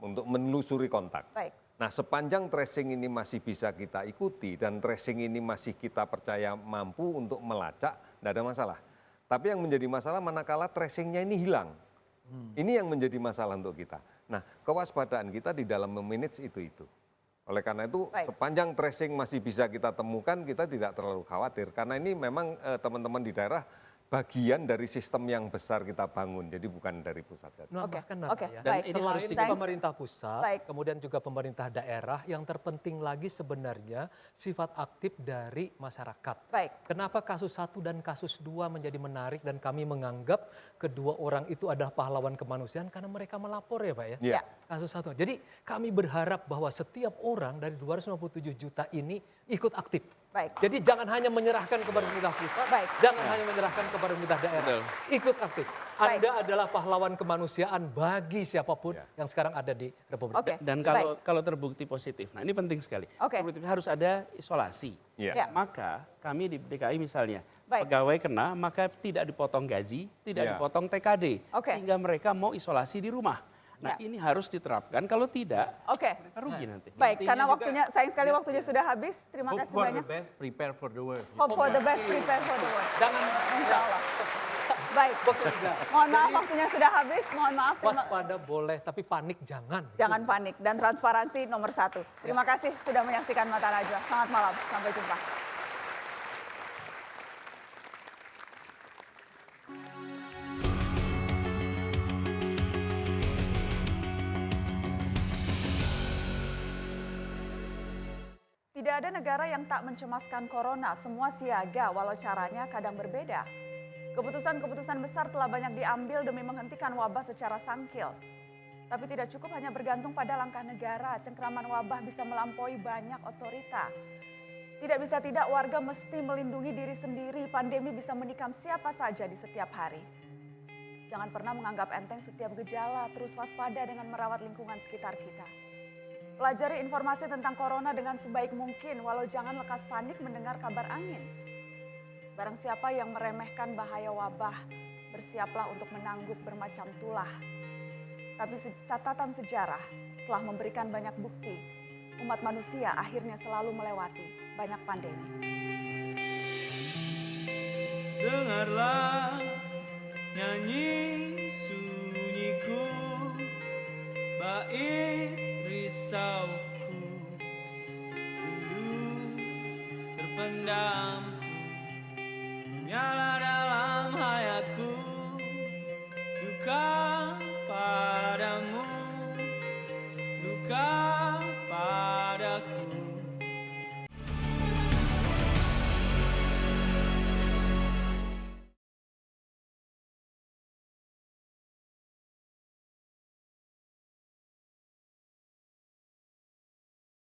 untuk menelusuri kontak. Nah, sepanjang tracing ini masih bisa kita ikuti dan tracing ini masih kita percaya mampu untuk melacak, tidak ada masalah. Tapi yang menjadi masalah manakala tracingnya ini hilang. Ini yang menjadi masalah untuk kita. Nah, kewaspadaan kita di dalam memanage itu. Oleh karena itu, sepanjang tracing masih bisa kita temukan, kita tidak terlalu khawatir. Karena ini memang teman-teman di daerah bagian dari sistem yang besar kita bangun, jadi bukan dari pusat. Dan ini harus pemerintah pusat, kemudian juga pemerintah daerah, yang terpenting lagi sebenarnya sifat aktif dari masyarakat. Kenapa kasus 1 dan kasus 2 menjadi menarik dan kami menganggap kedua orang itu adalah pahlawan kemanusiaan karena mereka melapor ya Pak ya? Kasus 1. Jadi kami berharap bahwa setiap orang dari 257 juta ini ikut aktif. Jadi jangan hanya menyerahkan kepada pemerintah pusat, jangan hanya menyerahkan kepada pemerintah daerah. Ikut aktif. Anda adalah pahlawan kemanusiaan bagi siapapun yang sekarang ada di Republik. Dan kalau terbukti positif, nah ini penting sekali. Harus ada isolasi. Maka kami di DKI misalnya, pegawai kena maka tidak dipotong gaji, tidak dipotong TKD, sehingga mereka mau isolasi di rumah. Nah ini harus diterapkan, kalau tidak mereka rugi nanti. Baik, karena waktunya, sayang sekali waktunya sudah habis. Terima kasih banyak. Hope for the best, prepare for the worst. Hope for the best, prepare for the worst. Jangan, insya Allah. Baik, mohon maaf waktunya sudah habis, mohon maaf. Waspada boleh, tapi panik jangan. Jangan panik, dan transparansi nomor 1. Terima kasih sudah menyaksikan Mata Najwa. Selamat malam, sampai jumpa. Tidak ada negara yang tak mencemaskan corona, semua siaga walau caranya kadang berbeda. Keputusan-keputusan besar telah banyak diambil demi menghentikan wabah secara sangkil. Tapi tidak cukup hanya bergantung pada langkah negara, cengkeraman wabah bisa melampaui banyak otorita. Tidak bisa tidak warga mesti melindungi diri sendiri, pandemi bisa menikam siapa saja di setiap hari. Jangan pernah menganggap enteng setiap gejala, terus waspada dengan merawat lingkungan sekitar kita. Pelajari informasi tentang corona dengan sebaik mungkin, walau jangan lekas panik mendengar kabar angin. Barang siapa yang meremehkan bahaya wabah, bersiaplah untuk menangguk bermacam tulah. Tapi catatan sejarah telah memberikan banyak bukti, umat manusia akhirnya selalu melewati banyak pandemi. Dengarlah nyanyi sunyiku, bait risauku, rindu terpendamku, menyala